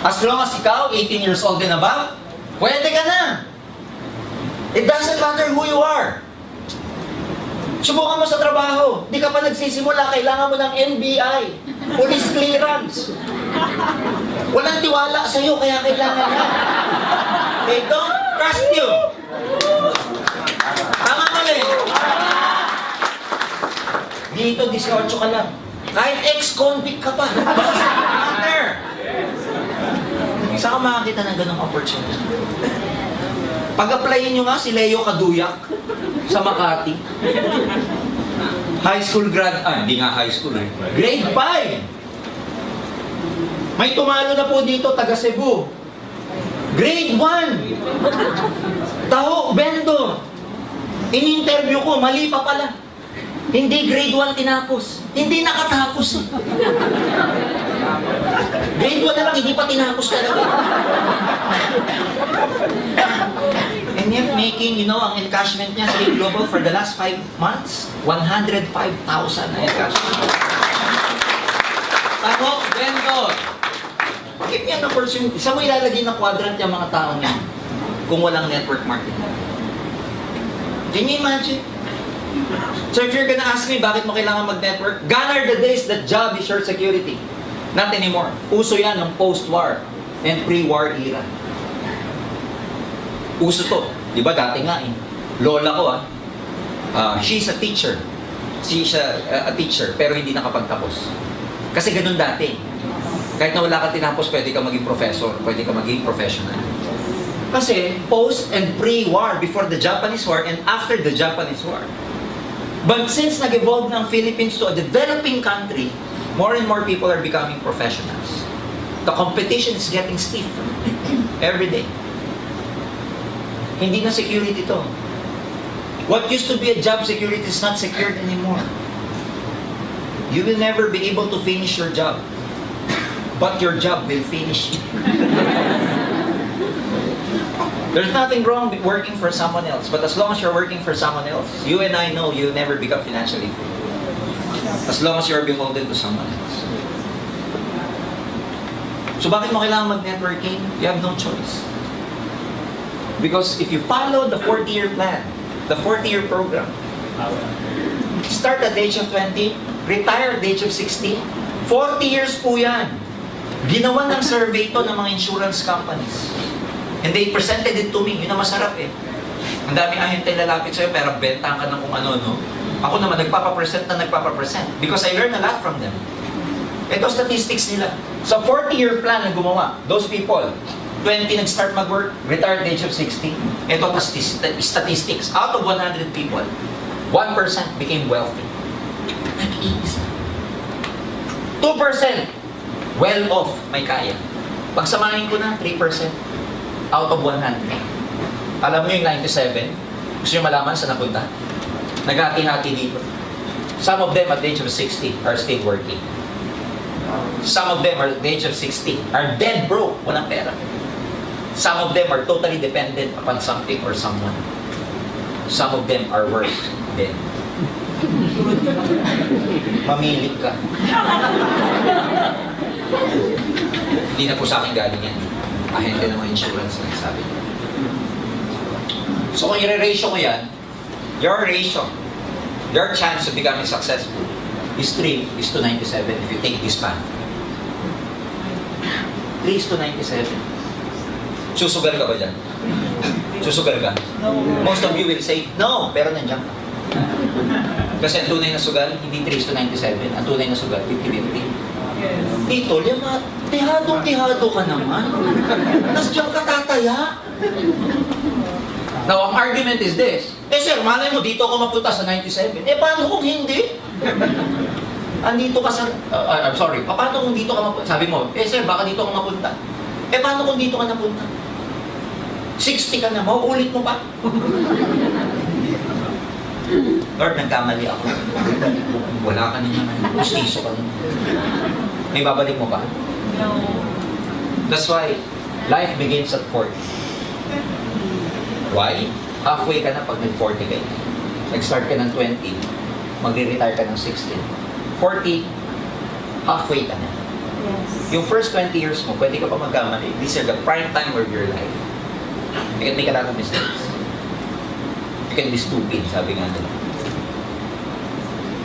As long as ikaw, 18 years old and above, pwede ka na. It doesn't matter who you are. Subukan mo sa trabaho. Di ka pa nagsisimula, kailangan mo ng NBI, police clearance. Walang tiwala sa'yo, kaya kailangan na. They don't trust you. Tama mali. Dito, 18 ka lang. Kahit ex-convict ka pa. Doesn't matter. Saan ka makakita ng ganong opportunity? Pag-applyin nyo nga si Leo Kaduyak sa Makati. High school hindi nga high school eh. Grade 5. May tumalo na po dito, taga Cebu. Grade 1. Taho, vendor. In-interview ko, mali pa pala. Hindi grade 1 tinapos. Hindi nakatapos eh. Grade 1 na lang, hindi pa tinapos talaga. And yet making, ang encashment niya sa AIM Global for the last 5 months, 105,000 na encashment. Taho, vendor. Bakit yan ang opportunity? Saan mo ilalagay na quadrant yung mga taong yan kung walang network marketing? Can you imagine? So if you're gonna ask me, bakit mo kailangan mag-network? Gone are the days that job is your security. Not anymore. Uso yan ng post-war and pre-war era. Uso to. Di ba dati nga eh. Lola ko she's a teacher. She's a teacher pero hindi nakapagtapos. Kasi ganun dati. Kahit na wala ka tinapos, pwede ka maging professor, pwede ka maging professional. Kasi post and pre-war, before the Japanese War and after the Japanese War. But since nag-evolve ng Philippines to a developing country, more and more people are becoming professionals. The competition is getting stiff every day. Hindi na security to. What used to be a job security is not secured anymore. You will never be able to finish your job. But your job will finish. There's nothing wrong with working for someone else, but as long as you're working for someone else, you and I know you'll never become financially free. As long as you're beholden to someone else. So bakit mo kailangan mag-networking? You have no choice. Because if you follow the 40-year plan, the 40-year program, start at the age of 20, retire at the age of 60, 40 years po yan. Ginawa ng survey to ng mga insurance companies. And they presented it to me. Yun ang masarap eh. Ang daming ahente lalapit sa'yo, pero bentahan ka ng kung ano, no? Ako naman, nagpapapresent because I learn a lot from them. Ito statistics nila. Sa 40-year plan na gumawa, those people, 20 nag-start mag-work, retired age of 60. Ito statistics. Out of 100 people, 1% became wealthy. Nag-iisa. 2% well-off, may kaya. Pagsamahin ko na, 3% out of 100. Alam mo yung 97? Gusto nyo malaman sa napunta? Naghati-hati dito. Some of them at the age of 60 are still working. Some of them at the age of 60 are dead broke, walang pera. Some of them are totally dependent upon something or someone. Some of them are worse dead. Mamili ka. Hindi na po sa akin galing yan. Ahente ng mga insurance na sabi niya. So kung i-ratio ko yan, your chance of becoming successful is 3:97 if you take this path. 3:97. Susugal ka ba dyan? Susugal ka? No. Most of you will say, no, pero nandiyan ka. Kasi ang tunay na sugal, hindi 3:97. Ang tunay na sugal, 50-50. Yes. Tito, lima, tihado ka naman. Tapos diyan ka tataya. Now, ang argument is this. Sir, malay mo, dito ako mapunta sa 97. Paano kung hindi? Andito ka sa... I'm sorry. Paano kung dito ka mapunta? Sabi mo, sir, baka dito ka mapunta. Paano kung dito ka napunta? 60 ka na, mauulit mo pa? Lord, nagkamali ako. Wala ka na naman. Gustiso ka na. May babalik mo pa? No. That's why life begins at 40. Why? Halfway ka na pag nag-40 ka. Nag-start ka ng 20, magre-retire ka ng 16. 40, halfway ka na. Yes. Yung first 20 years mo, pwede ka pa magkamali. These are the prime time of your life. You can make a lot of mistakes. You can be stupid, sabi nga nila.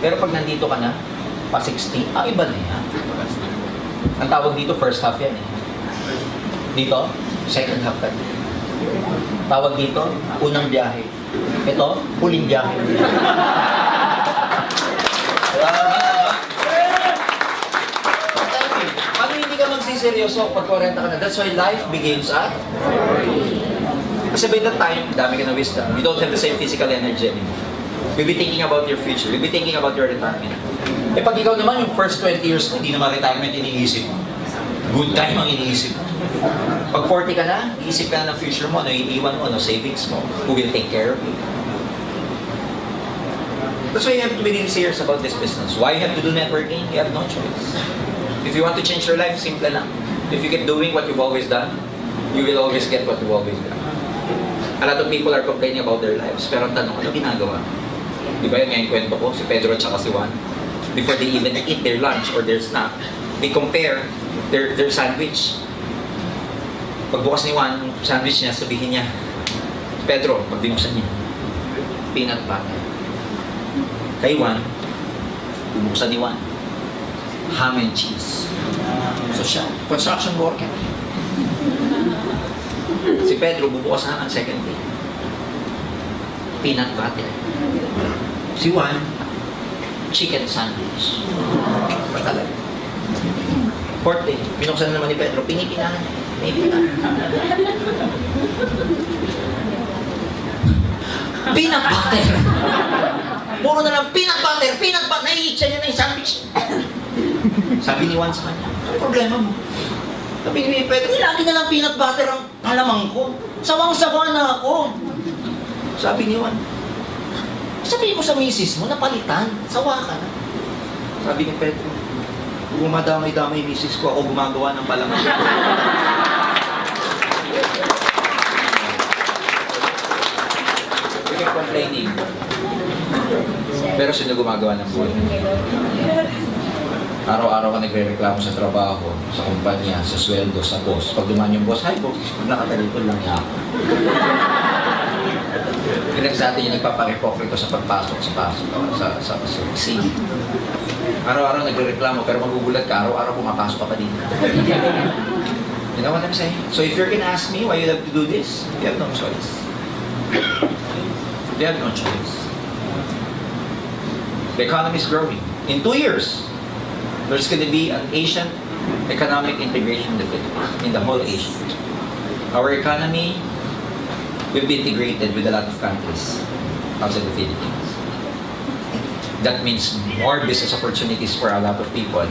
Pero pag nandito ka na, pa 60, iba na yan. Ang tawag dito, first half yan eh. Dito, second half ka. Tawag dito, unang biyahe. Ito, huling biyahe. Paano hindi ka magsiseryoso pag 40 ka na? That's why life begins at 40. Kasi by that time, dami ka na wisdom. You don't have the same physical energy anymore. You'll be thinking about your future. You'll be thinking about your retirement. Pag ikaw naman, yung first 20 years mo, hindi naman retirement iniisip mo. Good time ang iniisip mo. Pag 40 ka na, iisip ka na ng future mo, ano iiwan mo, ano savings mo, who will take care of you. That's why you have to be really serious about this business. Why you have to do networking? You have no choice. If you want to change your life, simple lang. If you keep doing what you've always done, you will always get what you've always done. A lot of people are complaining about their lives, pero ang tanong, ano ginagawa? Di ba yun nga yung kwento ko, si Pedro at saka si Juan? Before they even eat their lunch or their snack, they compare their sandwich. Pagbukas ni Juan, yung sandwich niya, sabihin niya, Pedro, pagbinusan niya, peanut butter. Kay Juan, bubuksan ni Juan, ham and cheese. So siya, construction worker. Si Pedro, bubukas na ang second day. Peanut butter. Si Juan, chicken sandwich. Patalag. Fourth day, binuksan naman ni Pedro, pinipinahan niya. Peanut butter! Puro na lang, peanut butter! Naiitsa niya na yung sandwich. Sabi ni Juan sa kanya, ano problema mo? Sabi ni Pedro, lagi na lang peanut butter ang palamang ko. Sawang-sawa na ako. Sabi ni Juan, sabihin mo sa misis mo, napalitan. Sawa ka na. Sabi ni Pedro, gumadamay-damay misis ko, ako gumagawa ng palamang. You're complaining. Pero sino gumagawa ng buhay? Araw-araw ka nagre-reklamo sa trabaho, sa kumpanya, sa sweldo, sa boss. Pag dumaan yung boss, hi boss, nakatalikod lang niya ako. Pinag sa atin yung nagpaparepokrito sa pagpasok sa scene. Araw-araw nagre-reklamo, pero magugulat ka, araw-araw pumapasok ka pa din. You know what I'm saying? So if you're gonna ask me why you have to do this, you have no choice. You have no choice. The economy is growing. In 2 years, there's going to be an Asian economic integration in the Philippines, in the whole Asia. Our economy will be integrated with a lot of countries outside the Philippines. That means more business opportunities for a lot of people.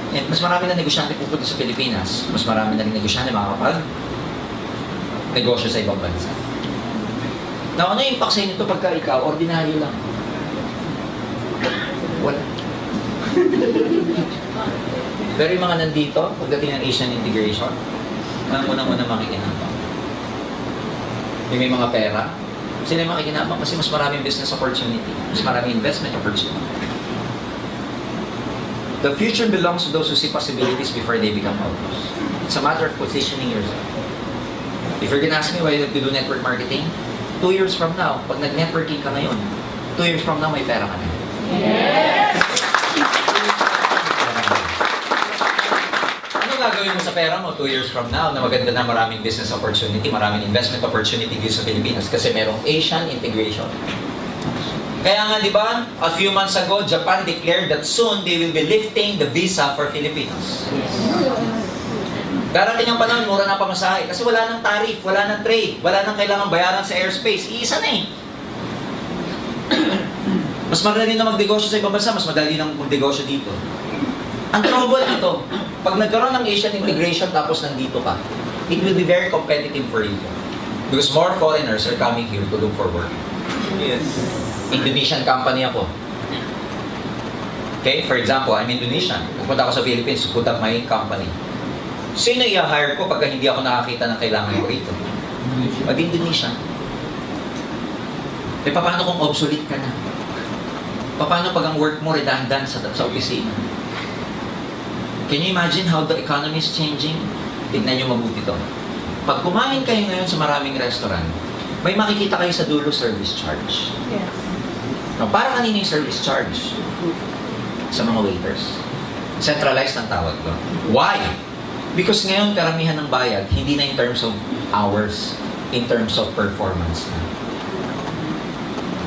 And mas marami na negosyante pupunta sa Pilipinas. Mas marami na rin negosyante makakapag-negosyo sa ibang bansa. Now, ano yung impact sa inyo ito pagka ikaw, ordinaryo lang? Wala. Pero yung mga nandito, pagdating ng Asian integration, ang unang-una makikinabang. Yung may mga pera, sila yung makikinabang kasi mas maraming business opportunity, mas maraming investment opportunity. The future belongs to those who see possibilities before they become outlaws. It's a matter of positioning yourself. If you're gonna ask me why you have to do network marketing, 2 years from now, pag nag-networking ka ngayon, 2 years from now, may pera ka na. Yes! Ano gagawin mo sa pera mo 2 years from now na maganda na maraming business opportunity, maraming investment opportunity dito sa Pilipinas kasi merong Asian integration. Kaya nga, di ba, a few months ago, Japan declared that soon they will be lifting the visa for Filipinos. Darating ang panahon, mura na pamasahe. Kasi wala nang tariff, wala nang trade, wala nang kailangan bayaran sa airspace. Iisa na eh. Mas madali na magnegosyo sa ibang bansa, mas madali na magnegosyo dito. Ang trouble nito, pag nagkaroon ng Asian integration tapos nandito ka, it will be very competitive for you. Because more foreigners are coming here to look for work. Yes. Indonesian company ako. Okay, for example, I'm Indonesian. Pupunta ako sa Philippines, put up my company. Sino i-hire ko pagka hindi ako nakakita ng kailangan ko rito? Mag-Indonesian. Eh, paano kung obsolete ka na? Paano pag ang work mo redundant sa opisina? Can you imagine how the economy is changing? Tignan nyo mabuti to. Pag kumain kayo ngayon sa maraming restaurant, may makikita kayo sa dulo service charge. Yes. No, para kanino yung service charge? Sa mga waiters. Centralized ang tawag ko. Why? Because ngayon karamihan ng bayad, hindi na in terms of hours, in terms of performance na.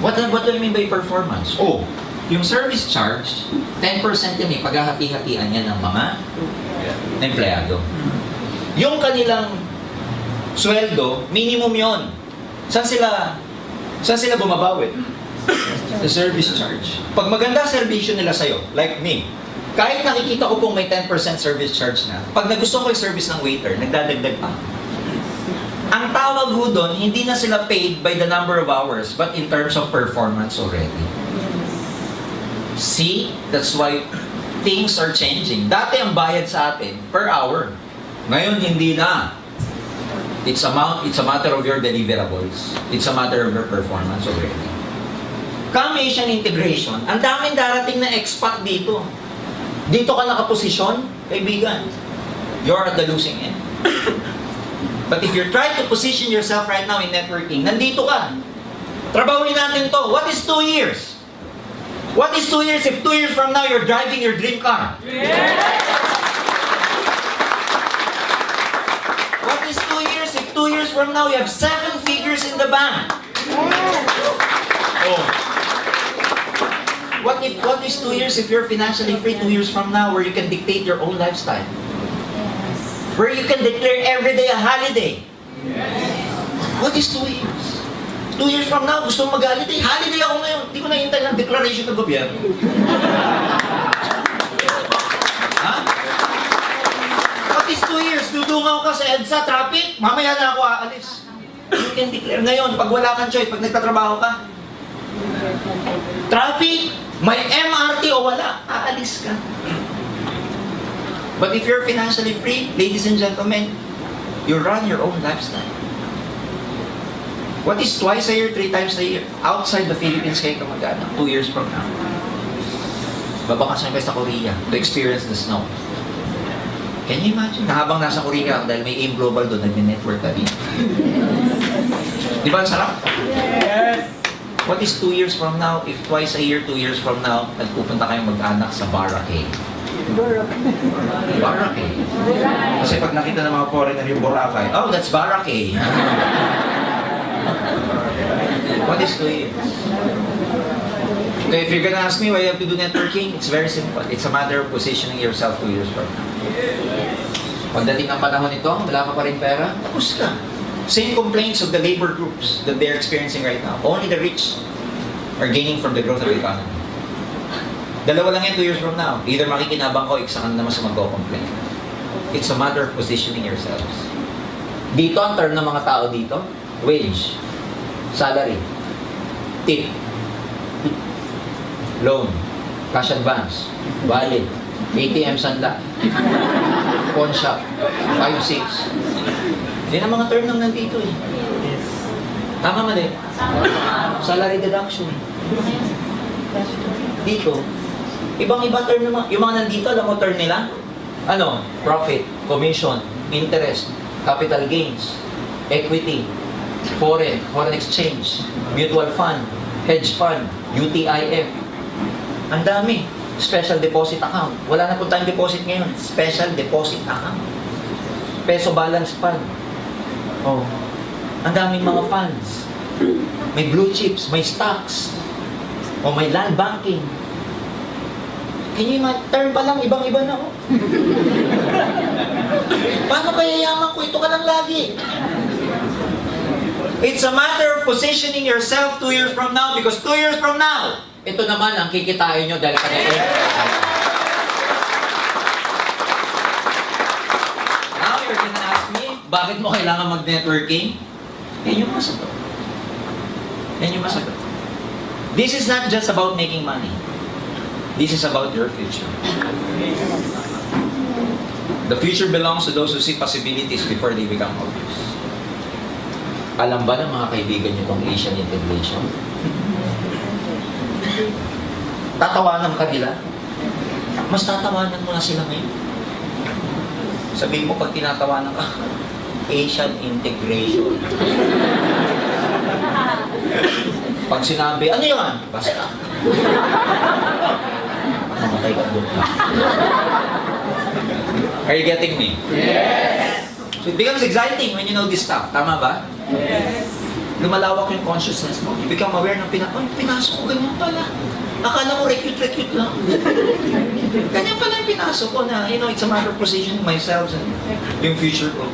What do I mean by performance? Oh, yung service charge, 10% yan eh, paghahati-hatian yan ng mga empleyado. Yung kanilang sweldo, minimum yon. Saan sila bumabawi? The service charge. Pag maganda servisyo nila sa'yo, like me, kahit nakikita ko pong may 10% service charge na, pag nagustuhan ko yung service ng waiter, nagdadagdag pa. Ang tawag ho doon, hindi na sila paid by the number of hours, but in terms of performance already. See? That's why things are changing. Dati ang bayad sa atin, per hour. Ngayon, hindi na. It's a matter of your deliverables. It's a matter of your performance already. Come Asian integration, ang daming darating na expat dito. Dito ka nakaposisyon, kaibigan, you're at the losing end. But if you're trying to position yourself right now in networking, nandito ka. Trabahuin natin to. What is 2 years? What is 2 years if 2 years from now you're driving your dream car? Yes! What is 2 years if 2 years from now you have 7 figures in the bank? Oh. What is 2 years if you're financially free 2 years from now where you can dictate your own lifestyle? Yes. Where you can declare every day a holiday? Yes. What is 2 years? 2 years from now, gusto mo mag-holiday? Holiday ako ngayon. Hindi ko nahintay ng declaration ng gobyerno. Ha? What is 2 years? Dudungaw ka sa EDSA traffic? Mamaya na ako aalis. You can declare ngayon, pag wala kang choice, pag nagtatrabaho ka, traffic, may MRT o wala, aalis ka. But if you're financially free, ladies and gentlemen, you run your own lifestyle. What is twice a year, 3 times a year? Outside the Philippines kayo kamagana, 2 years from now. Babakasyon kayo sa Korea to experience the snow. Can you imagine? Na habang nasa Korea, dahil may AIM Global doon, nag-network ka din. Di ba ang sarap? Yes. What is 2 years from now? If twice a year, 2 years from now, nagpupunta kayong mag-anak sa Boracay. Boracay. Kasi pag nakita ng mga foreigner yung Boracay, oh, that's Boracay. What is 2 years? Okay, if you're gonna ask me why you have to do networking, it's very simple. It's a matter of positioning yourself 2 years from now. Pagdating ng panahon nito, wala ka pa rin pera, tapos ka. Same complaints of the labor groups that they're experiencing right now. Only the rich are gaining from the growth of the economy. Dalawa lang yan 2 years from now. Either makikinabang ko, isa ka na naman sa magko-complain. It's a matter of positioning yourselves. Dito, ang term ng mga tao dito, wage, salary, tip, loan, cash advance, wallet, ATM sanda, pawn shop, 5-6. Yan ang mga term nang nandito eh. Tama mali? Salary deduction. Dito, ibang-iba term naman. Yung mga nandito, alam mo term nila? Ano? Profit, commission, interest, capital gains, equity, foreign exchange, mutual fund, hedge fund, UTIF. Ang dami. Special deposit account. Wala na po tayong deposit ngayon. Special deposit account. Peso balance fund. Oh. Ang daming mga funds. May blue chips, may stocks. O may land banking. Can you imagine? Term pa lang, ibang-iba na oh. Paano kaya yaman ko? Ito ka lang lagi. It's a matter of positioning yourself 2 years from now because 2 years from now, ito naman ang kikitain nyo dahil kanina. Now you're gonna ask me, bakit mo kailangan mag-networking? Yan yung masagot. Yan yung masagot. This is not just about making money. This is about your future. The future belongs to those who see possibilities before they become obvious. Alam ba ng mga kaibigan niyo itong Asian integration? Tatawanan ka nila? Mas tatawanan mo na sila ngayon. Sabihin mo pag tinatawanan ka, Asian integration. Pag sinabi, ano yun? Basta. Mamatay ka doon. Are you getting me? Yes. So it becomes exciting when you know this stuff. Tama ba? Yes. Lumalawak yung consciousness mo. You become aware ng pinasok ko, ganyan pala. Akala ko recute lang. Ganyan pala yung pinasok ko na, it's a matter of positioning myself and yung future ko.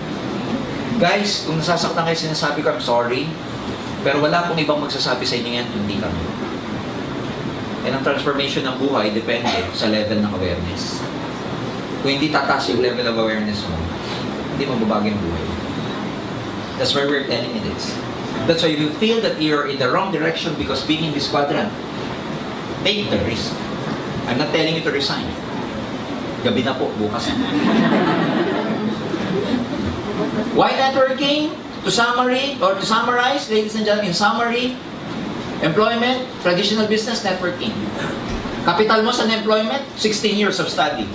Guys, kung nasasaktan kayo sinasabi ko, I'm sorry. Pero wala pong ibang magsasabi sa inyo yan, hindi kami. And ang transformation ng buhay depende sa level ng awareness. Kung hindi tataas yung level of awareness mo, hindi magbabago yung buhay. That's why we're telling you this. That's why if you feel that you're in the wrong direction because being in this quadrant, take the risk. I'm not telling you to resign. Gabi na po, bukas na. Why networking? To summarize, ladies and gentlemen, in summary, employment, traditional business, networking. Capital mo sa employment, 16 years of study.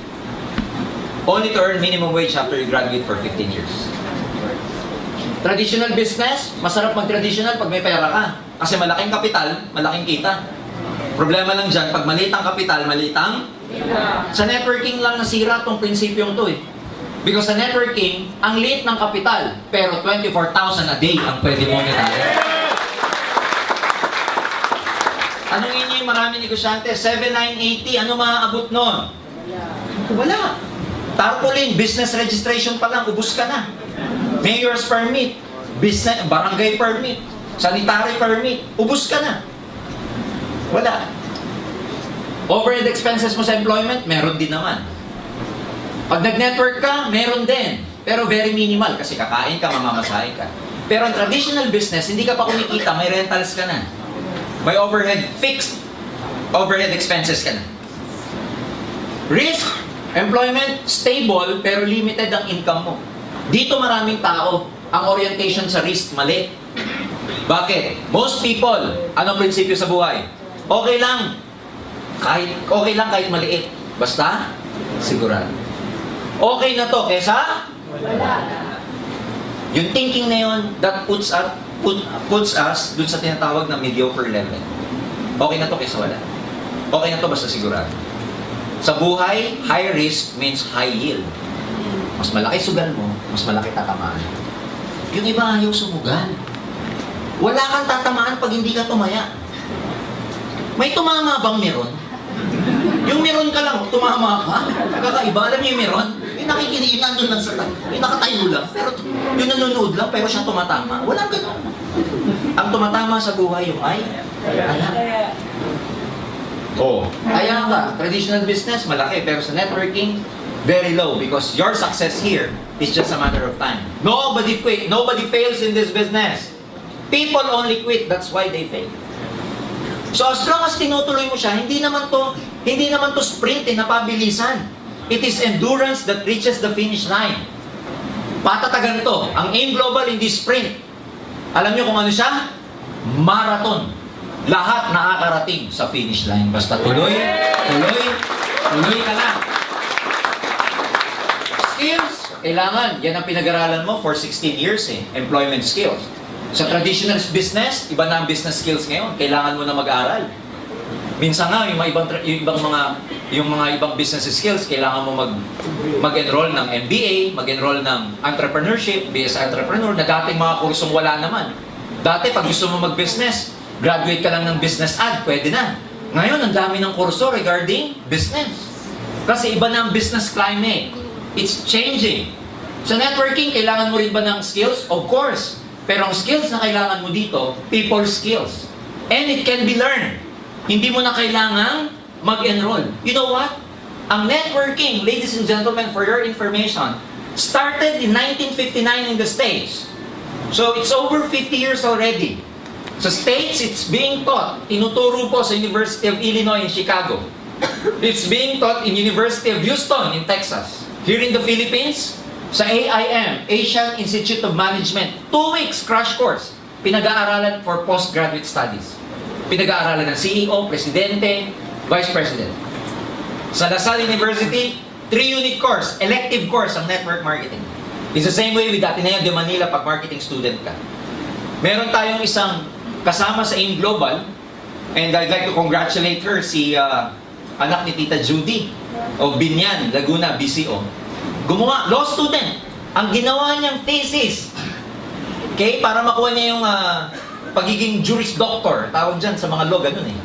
Only to earn minimum wage after you graduate for 15 years. Traditional business, masarap mag-traditional pag may pera ka. Kasi malaking kapital, malaking kita. Problema lang dyan, pag maliit ang kapital, maliit ang sa networking lang nasira tong prinsipyong to eh. Because sa networking, ang liit ng kapital, pero 24,000 a day ang pwede mo nitali. Anong inyo yung maraming negosyante? 7,980, ano maaabot nun? Wala. Tarpaulin, business registration pa lang, ubus ka na. Mayor's permit, business, barangay permit, sanitary permit, ubus ka na. Wala. Overhead expenses mo sa employment, meron din naman. Pag nag-network ka, meron din. Pero very minimal kasi kakain ka, mamamasahe ka. Pero ang traditional business, hindi ka pa kumikita, may rentals ka na. May fixed overhead expenses ka na. Risk, employment, stable, pero limited ang income mo. Dito maraming tao, ang orientation sa risk, mali. Bakit? Most people, anong prinsipyo sa buhay? Okay lang kahit maliit. Basta, sigurado. Okay na to, kesa? Wala. Yung thinking na yun, that puts us dun sa tinatawag na mediocre level. Okay na to, kesa wala. Okay na to, basta sigurado. Sa buhay, high risk means high yield. Mas malaki sugal mo, mas malaki tatamaan. Yung iba ayaw sumugal. Wala kang tatamaan pag hindi ka tumaya. May tumama bang meron? Yung meron ka lang, tumama ka. Kakaiba, alam niyo yung meron? Yung nakikinig, yung nandun lang sa yung nakatayo lang, pero yung nanonood lang, pero siya tumatama. Walang ganun. Ang tumatama sa buhay yung ay, ayan. Oh, kaya ka, traditional business, malaki, pero sa networking, very low because your success here is just a matter of time. Nobody quit, nobody fails in this business. People only quit, that's why they fail. So as long as tinutuloy mo siya, hindi naman to sprint na pabilisan. It is endurance that reaches the finish line. Patatagan to. Ang AIM Global hindi sprint. Alam niyo kung ano siya? Marathon. Lahat nakakarating sa finish line. Basta tuloy ka lang. Skills, kailangan. Yan ang pinag-aralan mo for 16 years employment skills. Sa traditional business, iba na ang business skills ngayon. Kailangan mo na mag-aral. Minsan nga, yung mga ibang business skills, kailangan mo mag-enroll ng MBA, mag-enroll ng entrepreneurship, BS entrepreneur, na dating mga kursong wala naman. Dati, pag gusto mo mag-business, graduate ka lang ng business ad, pwede na. Ngayon, ang dami ng kurso regarding business. Kasi iba na ang business climate. It's changing. Sa networking, kailangan mo rin ba ng skills? Of course. Pero ang skills na kailangan mo dito, people skills. And it can be learned. Hindi mo na kailangang mag-enroll. You know what? Ang networking, ladies and gentlemen, for your information, started in 1959 in the States. So it's over 50 years already. Sa States, it's being taught. Tinuturo po sa University of Illinois in Chicago. It's being taught in University of Houston in Texas. Here in the Philippines, sa AIM, Asian Institute of Management, 2 weeks crash course. Pinag-aaralan for postgraduate studies. Pinag-aaralan ng CEO, Presidente, Vice President. Sa LaSalle University, 3-unit course, elective course ang network marketing. It's the same way with Ateneo de Manila pag marketing student ka. Meron tayong isang kasama sa AIM Global, and I'd like to congratulate her, si anak ni Tita Judy of Binyan, Laguna, BCO. Gumawa, law student. Ang ginawa niyang thesis, okay, para makuha niya yung pagiging Juris Doctor, tawag dyan sa mga law, ganun eh.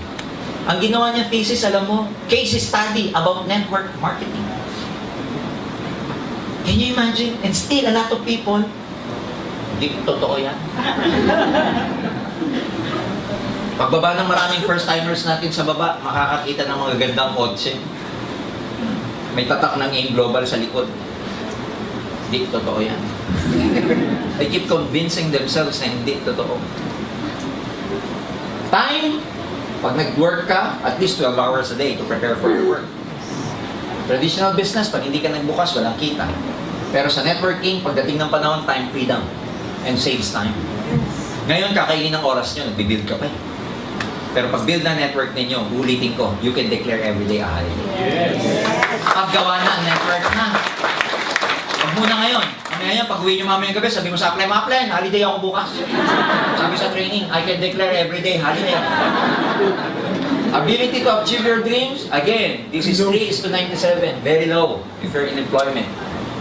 Ang ginawa niya thesis, alam mo, case study about network marketing. Can you imagine? And still, a lot of people, hindi totoo yan. Pagbaba ng maraming first-timers natin sa baba, makakakita ng mga gandang kotse. May tatak ng AIM Global sa likod. Hindi totoo yan. They keep convincing themselves na hindi totoo. Time, pag nag-work ka, at least 12 hours a day to prepare for your work. Traditional business, pag hindi ka nagbukas, walang kita. Pero sa networking, pagdating ng panahon, time freedom and saves time. Ngayon, kakainin ng oras nyo, nagbibuild ka pa eh. Pero pag build na network ninyo, ulitin ko, you can declare everyday a holiday. Yes. Paggawa na ang network na. Pag muna ngayon, ngayon, pag uwi nyo mamayang gabi, sabi mo sa apply, ma-apply, holiday ako bukas. Sabi sa training, I can declare everyday holiday. Ability to achieve your dreams, again, this is 3:97, very low if you're in employment.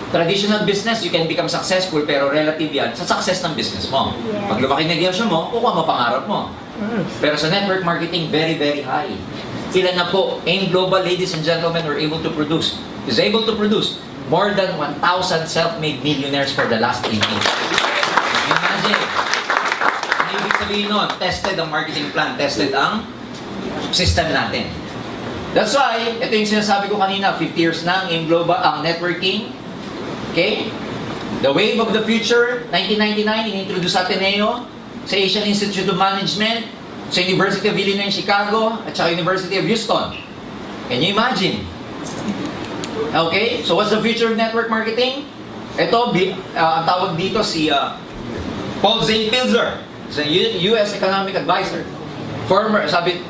Traditional business, you can become successful, pero relative yan sa success ng business mo. Pag lumaki negosyo mo, kukuha mo pangarap mo. Pero sa network marketing, very, very high. Ilan na po, AIM Global, ladies and gentlemen, is able to produce more than 1,000 self-made millionaires for the last 8 years. Imagine. Ang ibig sabihin nun, tested ang marketing plan, tested ang system natin. That's why, ito yung sinasabi ko kanina, 50 years na ang AIM Global, ang networking. Okay? The Wave of the Future, 1999, in-introduce sa Ateneo, sa Asian Institute of Management, sa University of Illinois in Chicago, at sa University of Houston. Can you imagine? Okay? So what's the future of network marketing? Ito, ang tawag dito si Paul Zane Pilzer, US Economic Advisor.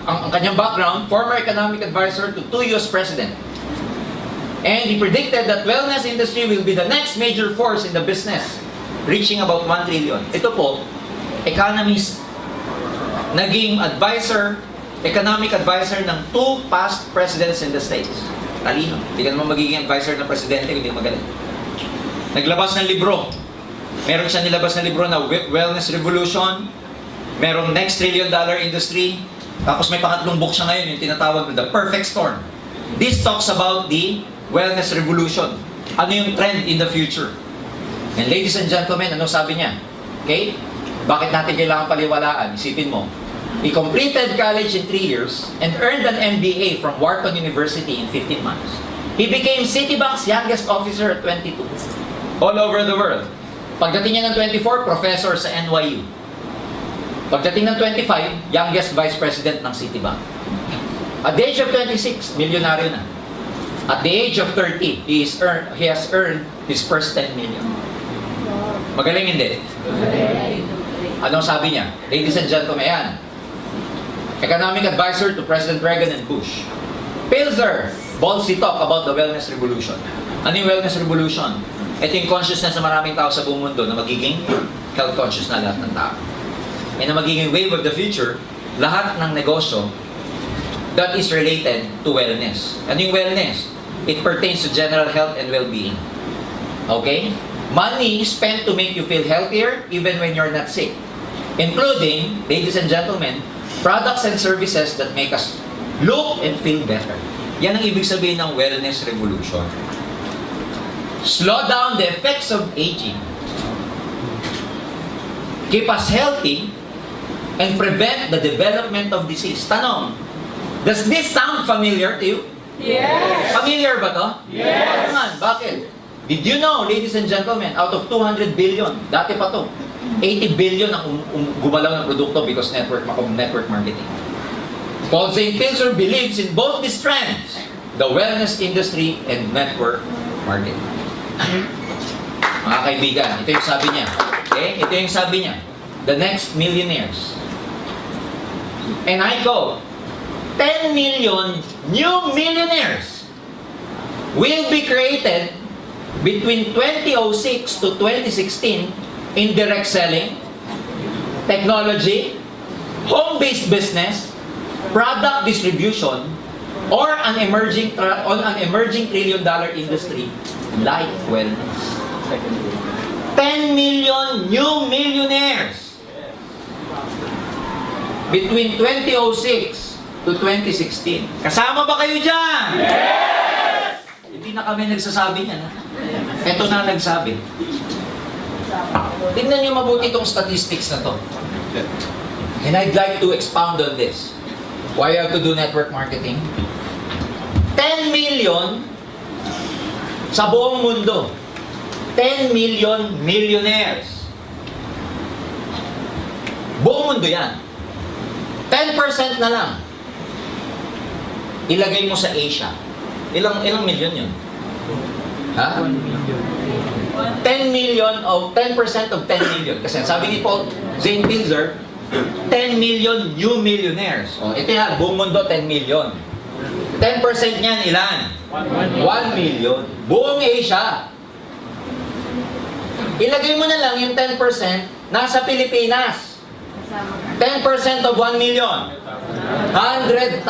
Ang kanyang background, former economic advisor to 2 US President. And he predicted that wellness industry will be the next major force in the business, reaching about 1 trillion. Ito po, economist, naging economic advisor ng 2 past presidents in the States. Talino. Hindi ka naman magiging advisor ng presidente, hindi magaling. Naglabas ng libro. Meron siya nilabas na libro na Wellness Revolution. Merong Next Trillion Dollar Industry. Tapos may pangatlong book siya ngayon, yung tinatawag na The Perfect Storm. This talks about the wellness revolution. Ano yung trend in the future? And ladies and gentlemen, ano sabi niya? Okay? Bakit natin kailangan paliwalaan? Isipin mo. He completed college in 3 years and earned an MBA from Wharton University in 15 months. He became Citibank's youngest officer at 22. All over the world. Pagdating niya ng 24, professor sa NYU. Pagdating ng 25, youngest vice president ng Citibank. At the age of 26, milyonaryo na. At the age of 30, he has earned his first 10 million. Magaling hindi? Anong sabi niya? Ladies and gentlemen, yan. Economic advisor to President Reagan and Bush. Pilzer, ballsy talk about the wellness revolution. Ano yung wellness revolution? Ito yung consciousness ng maraming tao sa buong mundo na magiging health conscious na lahat ng tao. And na magiging wave of the future, lahat ng negosyo that is related to wellness. Ano yung wellness? It pertains to general health and well-being. Okay? Money spent to make you feel healthier even when you're not sick. Including, ladies and gentlemen, products and services that make us look and feel better. Yan ang ibig sabihin ng wellness revolution. Slow down the effects of aging. Keep us healthy and prevent the development of disease. Tanong, does this sound familiar to you? Yes. Familiar ba to? Yes. Naman, bakit? Did you know, ladies and gentlemen, out of 200 billion, dati pa to, 80 billion ang gumalaw ng produkto because network marketing. Paul St. Pilzer believes in both these trends, the wellness industry and network marketing. Mga kaibigan, ito yung sabi niya. Okay? Ito yung sabi niya. The next millionaires. And I quote, 10 million new millionaires will be created between 2006 to 2016 in direct selling, technology, home-based business, product distribution, or an emerging trillion-dollar industry like wellness. 10 million new millionaires between 2006 to 2016. Kasama ba kayo dyan? Yes. Hindi na kami nagsasabi niyan. Ito na nagsabi. Tingnan niyo mabuti itong statistics na to. And I'd like to expound on this. Why you have to do network marketing? 10 million sa buong mundo. 10 million millionaires. Buong mundo yan. 10% na lang. Ilagay mo sa Asia. Ilang million yun? Ha? 10 million of 10% of 10 million. Kasi sabi ni Paul St. Pilzer, 10 million new millionaires. O, ito yan, buong mundo 10 million. 10% niyan ilan? 1 million. Buong Asia. Ilagay mo na lang yung 10% nasa Pilipinas. 10% of 1 million. 100,000.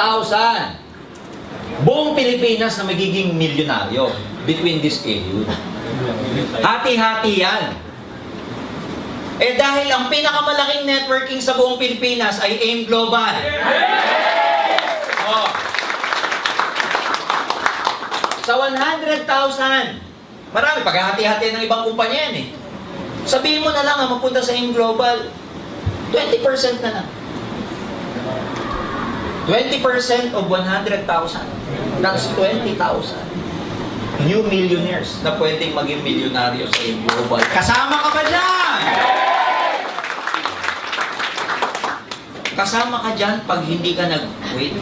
Buong Pilipinas na magiging milyonaryo between this period. Hati-hati yan. Eh dahil ang pinakamalaking networking sa buong Pilipinas ay AIM Global. Oh. Sa 100,000, marami, paghahati-hati ng ibang kumpanya yan eh. Sabihin mo na lang ang mapunta sa AIM Global, 20% na lang. 20% of 100,000. That's 20,000. New millionaires na pwedeng maging milyonaryo sa AIM Global. Kasama ka ba dyan? Kasama ka dyan pag hindi ka nag-quit.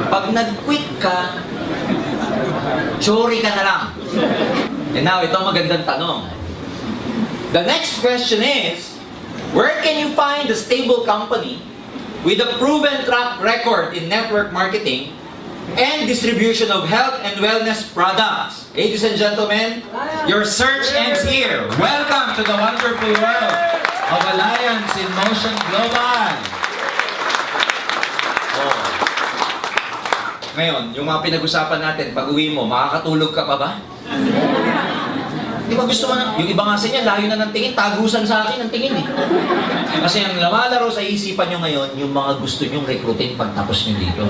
Pag nag-quit ka, chori ka na lang. And now, ito ang magandang tanong. The next question is, where can you find a stable company with a proven track record in network marketing and distribution of health and wellness products? Ladies and gentlemen, your search ends here. Welcome to the wonderful world of Alliance in Motion Global. Oh. Ngayon, yung mga pinag-usapan natin, pag uwi mo, makakatulog ka pa ba? Di ba gusto mo na? Yung iba nga sa inyo, layo na ng tingin, tagusan sa akin ang tingin eh. Kasi ang lumalaro sa isipan nyo ngayon, yung mga gusto nyong rekrutin pagtapos nyo dito.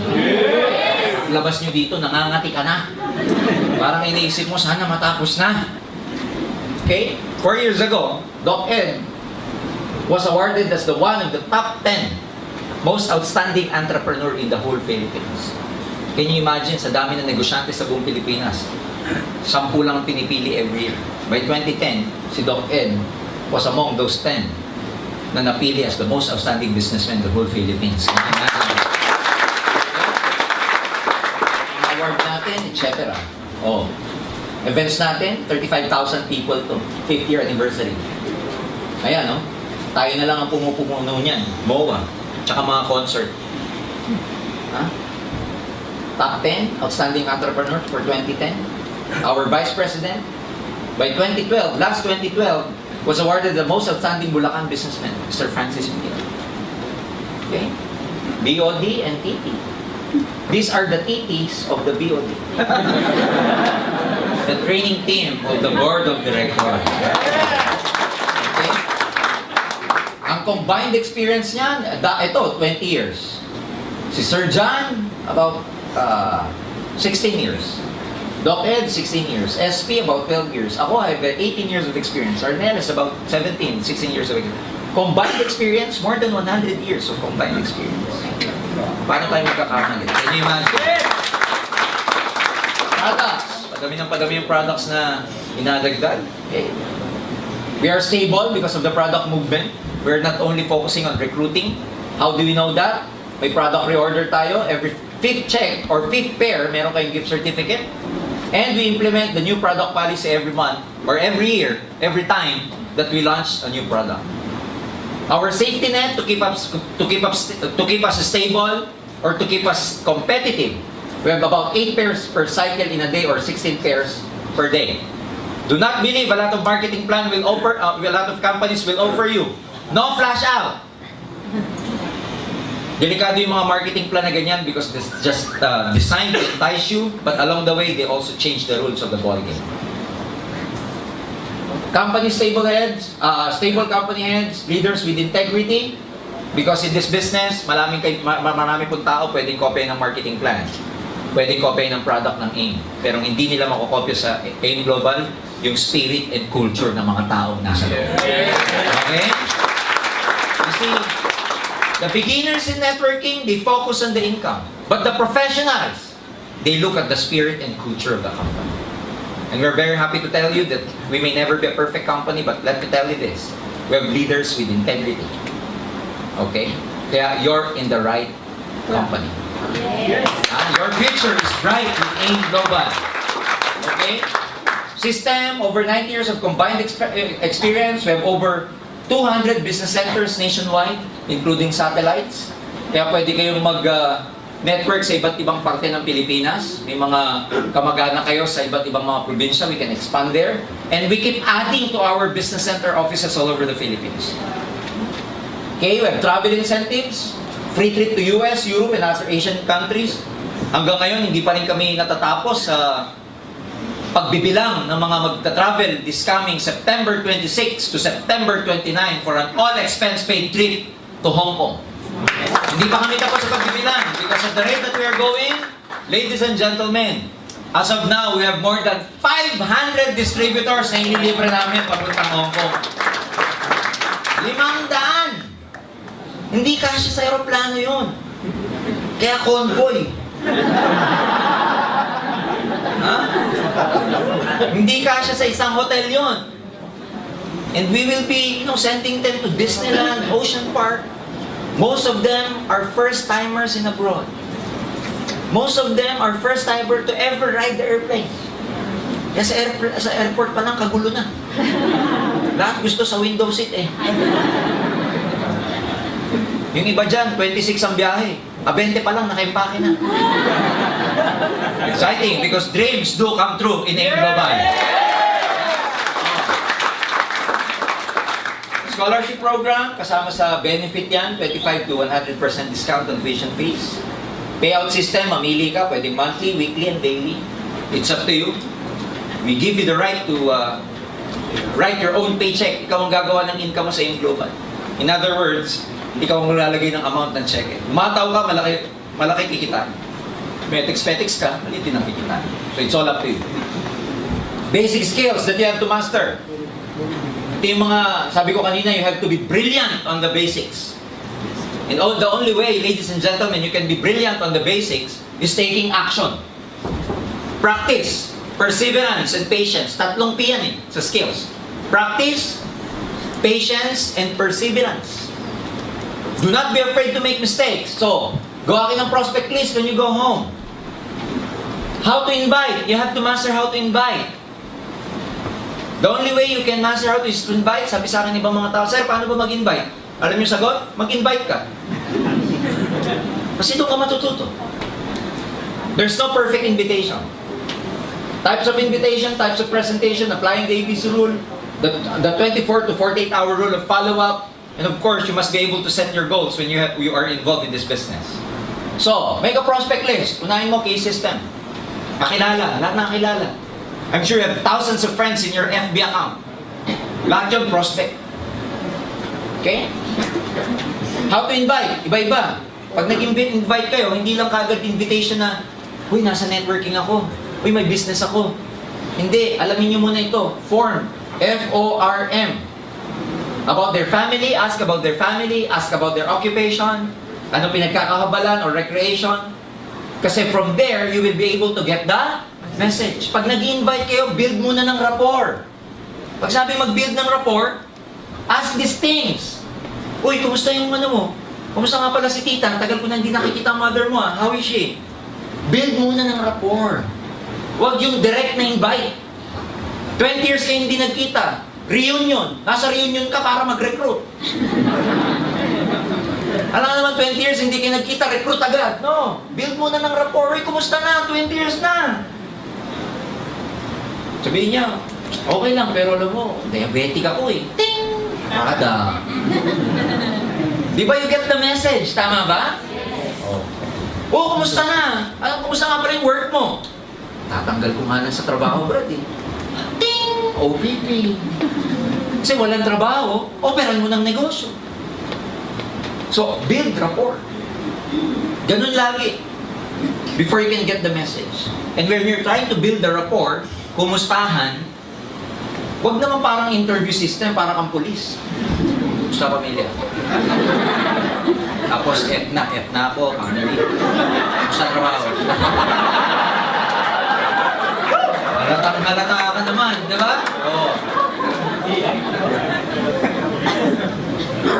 Labas nyo dito, nangangati ka na. Parang iniisip mo, sana matapos na. Okay? 4 years ago, Doc Ed was awarded as the one of the top 10 most outstanding entrepreneur in the whole Philippines. Can you imagine, sa dami ng negosyante sa buong Pilipinas, 10 lang ang pinipili every year. By 2010, si Doc Ed was among those 10 na napili as the most outstanding businessman in the whole Philippines. Can you imagine? Ang award natin, etc. Oh. Events natin, 35,000 people to. 5th year anniversary. Ayan, no? Tayo na lang ang pumupuno niyan. MOA. Tsaka mga concert. Ha? Top 10 outstanding entrepreneurs for 2010. Our Vice President, by 2012, last 2012, was awarded the most outstanding Bulacan businessman, Mr. Francis Miguel. Okay? BOD and TT. These are the TTs of the BOD. The training team of the Board of Directors. Okay? Ang combined experience niyan, ito, 20 years. Si Sir John, about 16 years. Doc Ed, 16 years. SP, about 12 years. Ako, I have 18 years of experience. Arnel is about 17, 16 years of experience. Combined experience, more than 100 years of combined experience. Paano tayo magkakamali? Can you imagine? Products. Padami yung products na inadagdag. Okay. We are stable because of the product movement. We are not only focusing on recruiting. How do we know that? May product reorder tayo. Every 5th check or 5th pair, meron kayong gift certificate. And we implement the new product policy every month or every year, every time that we launch a new product. Our safety net to keep us stable or to keep us competitive. We have about 8 pairs per cycle in a day or 16 pairs per day. Do not believe a lot of marketing plan will offer, a lot of companies will offer you. No flash out. Delikado yung mga marketing plan na ganyan because it's just designed to entice you, but along the way, they also change the rules of the ballgame. Company stable heads, stable company heads, leaders with integrity, because in this business, marami pong tao pwedeng kopya ng marketing plan. Pwedeng kopya ng product ng AIM. Pero hindi nila makokopya sa AIM Global yung spirit and culture ng mga tao nasa loob. Okay? You see, the beginners in networking, they focus on the income. But the professionals, they look at the spirit and culture of the company. And we're very happy to tell you that we may never be a perfect company, but let me tell you this. We have leaders with integrity. Okay? Kaya you're in the right company. Your future is bright with AIM Global. Okay? System, over 9 years of combined experience. We have over 200 business centers nationwide, including satellites. Kaya pwede kayong mag-network sa iba't ibang parte ng Pilipinas. May mga kamag-anak kayo sa iba't ibang mga probinsya. We can expand there. And we keep adding to our business center offices all over the Philippines. Okay, we have travel incentives, free trip to US, Europe, and other Asian countries. Hanggang ngayon, hindi pa rin kami natatapos sa pagbibilang ng mga magta-travel this coming September 26 to September 29 for an all-expense-paid trip to Hong Kong. Hindi pa kami tapos sa pagbibilang because at the rate that we are going, ladies and gentlemen, as of now, we have more than 500 distributors na inilibre namin papuntang Hong Kong. 500! Hindi kasya sa aeroplano yun. Kaya convoy. Ha? Hindi kasya sa isang hotel yon. And we will be, sending them to Disneyland, Ocean Park. Most of them are first-timers in abroad. Most of them are first-timer to ever ride the airplane. Kaya sa airport pa lang, kagulo na. Lahat gusto sa window seat eh. Yung iba dyan, 26 ang biyahe. 20 pa lang, nakaimpake na. Exciting because dreams do come true in AIM Global. Scholarship program, kasama sa benefit yan, 25 to 100% discount on tuition fees. Payout system, mamili ka, pwedeng monthly, weekly, and daily. It's up to you. We give you the right to Write your own paycheck. Ikaw ang gagawa ng income mo sa iyong global. In other words, ikaw ang lalagay ng amount ng check. Umataw ka, malaki kikita. Petiks ka, maliit din ang kikita. So it's all up to you. Basic skills that you have to master. Ito yung mga, sabi ko kanina, you have to be brilliant on the basics. And the only way, ladies and gentlemen, you can be brilliant on the basics is taking action. Practice, perseverance, and patience. Tatlong P yan sa skills. Practice, patience, and perseverance. Do not be afraid to make mistakes. So, gawa kayo ng prospect list when you go home. How to invite? You have to master how to invite. The only way you can master how to is to invite. Sabi sa akin ibang mga tao, sir, paano ba mag-invite? Alam niyo sagot? Mag-invite ka. Kasi doon ka matututo. There's no perfect invitation. Types of invitation, types of presentation, applying the ABC rule, the 24 to 48 hour rule of follow-up, and of course, you must be able to set your goals when you are involved in this business. So, make a prospect list. Unahin mo, case system. Kakilala, lahat nakakilala. I'm sure you have thousands of friends in your FB account. Lahat yun, prospect. Okay? How to invite? Iba-iba. Pag nag-invite kayo, hindi lang kagad invitation na, uy, nasa networking ako. Uy, may business ako. Hindi, alamin nyo muna ito. Form. F-O-R-M. About their family, ask about their family, ask about their occupation, ano pinagkakahabalan or recreation. Kasi from there, you will be able to get the message. Pag nag-invite kayo, build muna ng rapport. Pag sabi mag-build ng rapport, ask these things. Uy, kumusta yung ano mo? Kumusta nga pala si tita? Tagal ko na hindi nakikita ang mother mo ah. How is she? Build muna ng rapport. Huwag yung direct na invite. 20 years kayo hindi nagkita. Reunion. Nasa reunion ka para mag-recruit. Alam nga naman, 20 years hindi kayo nagkita, recruit agad. No. Build muna ng rapport. Uy, kumusta na? 20 years na. Sabihin niya, okay lang, pero alam mo, diabetic ako eh. Ting! Ada. Di ba you get the message? Tama ba? Oh, kumusta na? Kumusta nga pa rin work mo? Tatanggal ko nga na sa trabaho, Brad eh. Ting! OPP. Kasi walang trabaho, operan mo ng negosyo. So, build rapport. Ganun lagi. Before you can get the message. And when you're trying to build the rapport, kumustahan, wag naman parang interview system, parang kang pulis. Sa pamilya. Tapos, F na ako, Connery. Sa trabaho. Halata ka naman, di ba? Oo.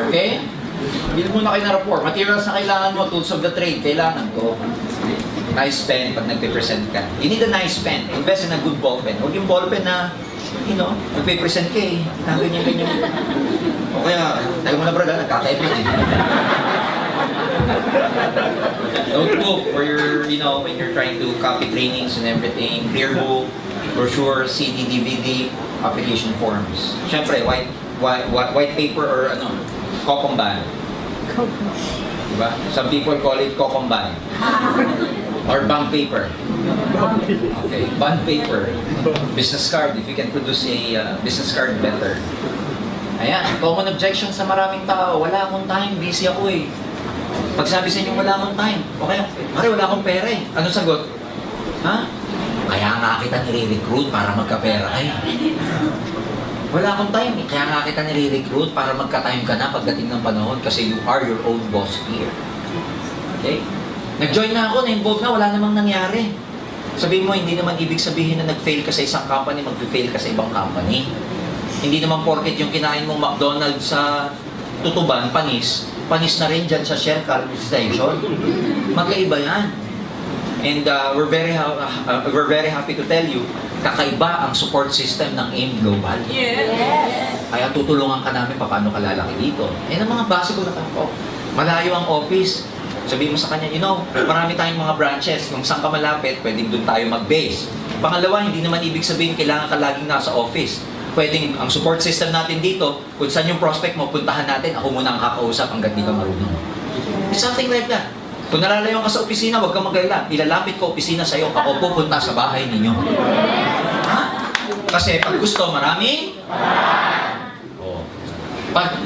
Okay? Build muna kayo na rapport. Materials na kailangan mo, tools of the trade, kailangan ko. Nice pen pag nagpe-present ka. You need a nice pen. Invest in a good ball pen. Huwag yung ball pen na, nagpe-present ka eh. Ganyan. O kaya, tayo mo na brad, nagkakaip na eh. Notebook for your, when you're trying to copy trainings and everything. Clear book, brochure, CD, DVD, application forms. Siyempre, white paper or kokomban. Diba? Some people call it kokomban. Or bond paper. Okay, bond paper. Business card, if you can produce a business card, better. Ayan, common objection sa maraming tao, wala akong time, busy ako eh. Pag sabi sa inyo, wala akong time. Okay, pare, wala akong pera eh. Ano sagot? Ha? Kaya nga kita nire-recruit para magka-pera eh. Wala akong time eh. Kaya nga kita nire-recruit para magka-time ka na pagdating ng panahon kasi you are your own boss here. Okay? Nag-join na ako, na-involve na, wala namang nangyari. Sabihin mo, hindi naman ibig sabihin na nag-fail ka sa isang company, mag-fail ka sa ibang company. Hindi naman porket yung kinain mong McDonald's sa Tutuban, panis na rin dyan sa Shell Car Station. Magkaiba yan. And we're very happy to tell you, kakaiba ang support system ng AIM Global. Yes. Kaya tutulungan ka namin paano ka lalaki dito. Yan ang mga basic ko na ako. Malayo ang office. Sabihin mo sa kanya, marami tayong mga branches. Kung saan ka malapit, pwedeng doon tayo mag-base. Pangalawa, hindi naman ibig sabihin kailangan ka laging nasa office. Pwedeng ang support system natin dito, kung saan yung prospect mo, puntahan natin, ako muna ang kakausap hanggang di ka marunong. It's something like that. Kung nalalayo ka sa opisina, huwag kang mag-alala. Ilalapit ko opisina sa'yo, ako pupunta sa bahay ninyo. Ha? Kasi pag gusto, marami Oh.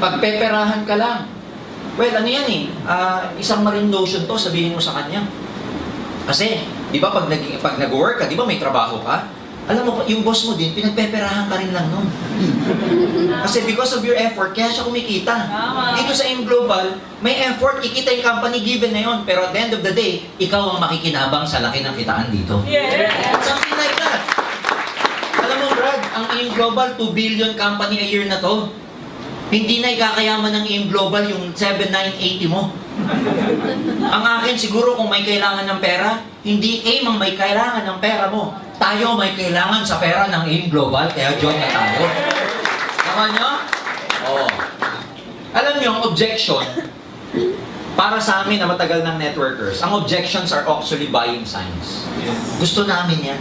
Pagpeperahan ka lang. Well, ano yan eh, isang marine lotion to, sabihin mo sa kanya. Kasi, di ba pag nag-work ka, di ba may trabaho ka? Alam mo, yung boss mo din, pinagpeperahan ka rin lang nun. Kasi because of your effort, kaya siya kumikita. Dito sa AIM Global, may effort, kikita yung company given na yun. Pero at the end of the day, ikaw ang makikinabang sa laki ng kitaan dito. Something like that. Alam mo, Brad, ang AIM Global, 2 billion company a year na to. Hindi na ikakayaman ng AIM Global yung 7,980 mo. Ang akin, siguro kung may kailangan ng pera, hindi AIM ang may kailangan ng pera mo. Tayo may kailangan sa pera ng AIM Global, kaya join na tayo. Tama nyo? Oo. Alam nyo, ang objection, para sa amin na matagal ng networkers, ang objections are actually buying signs. Gusto namin yan.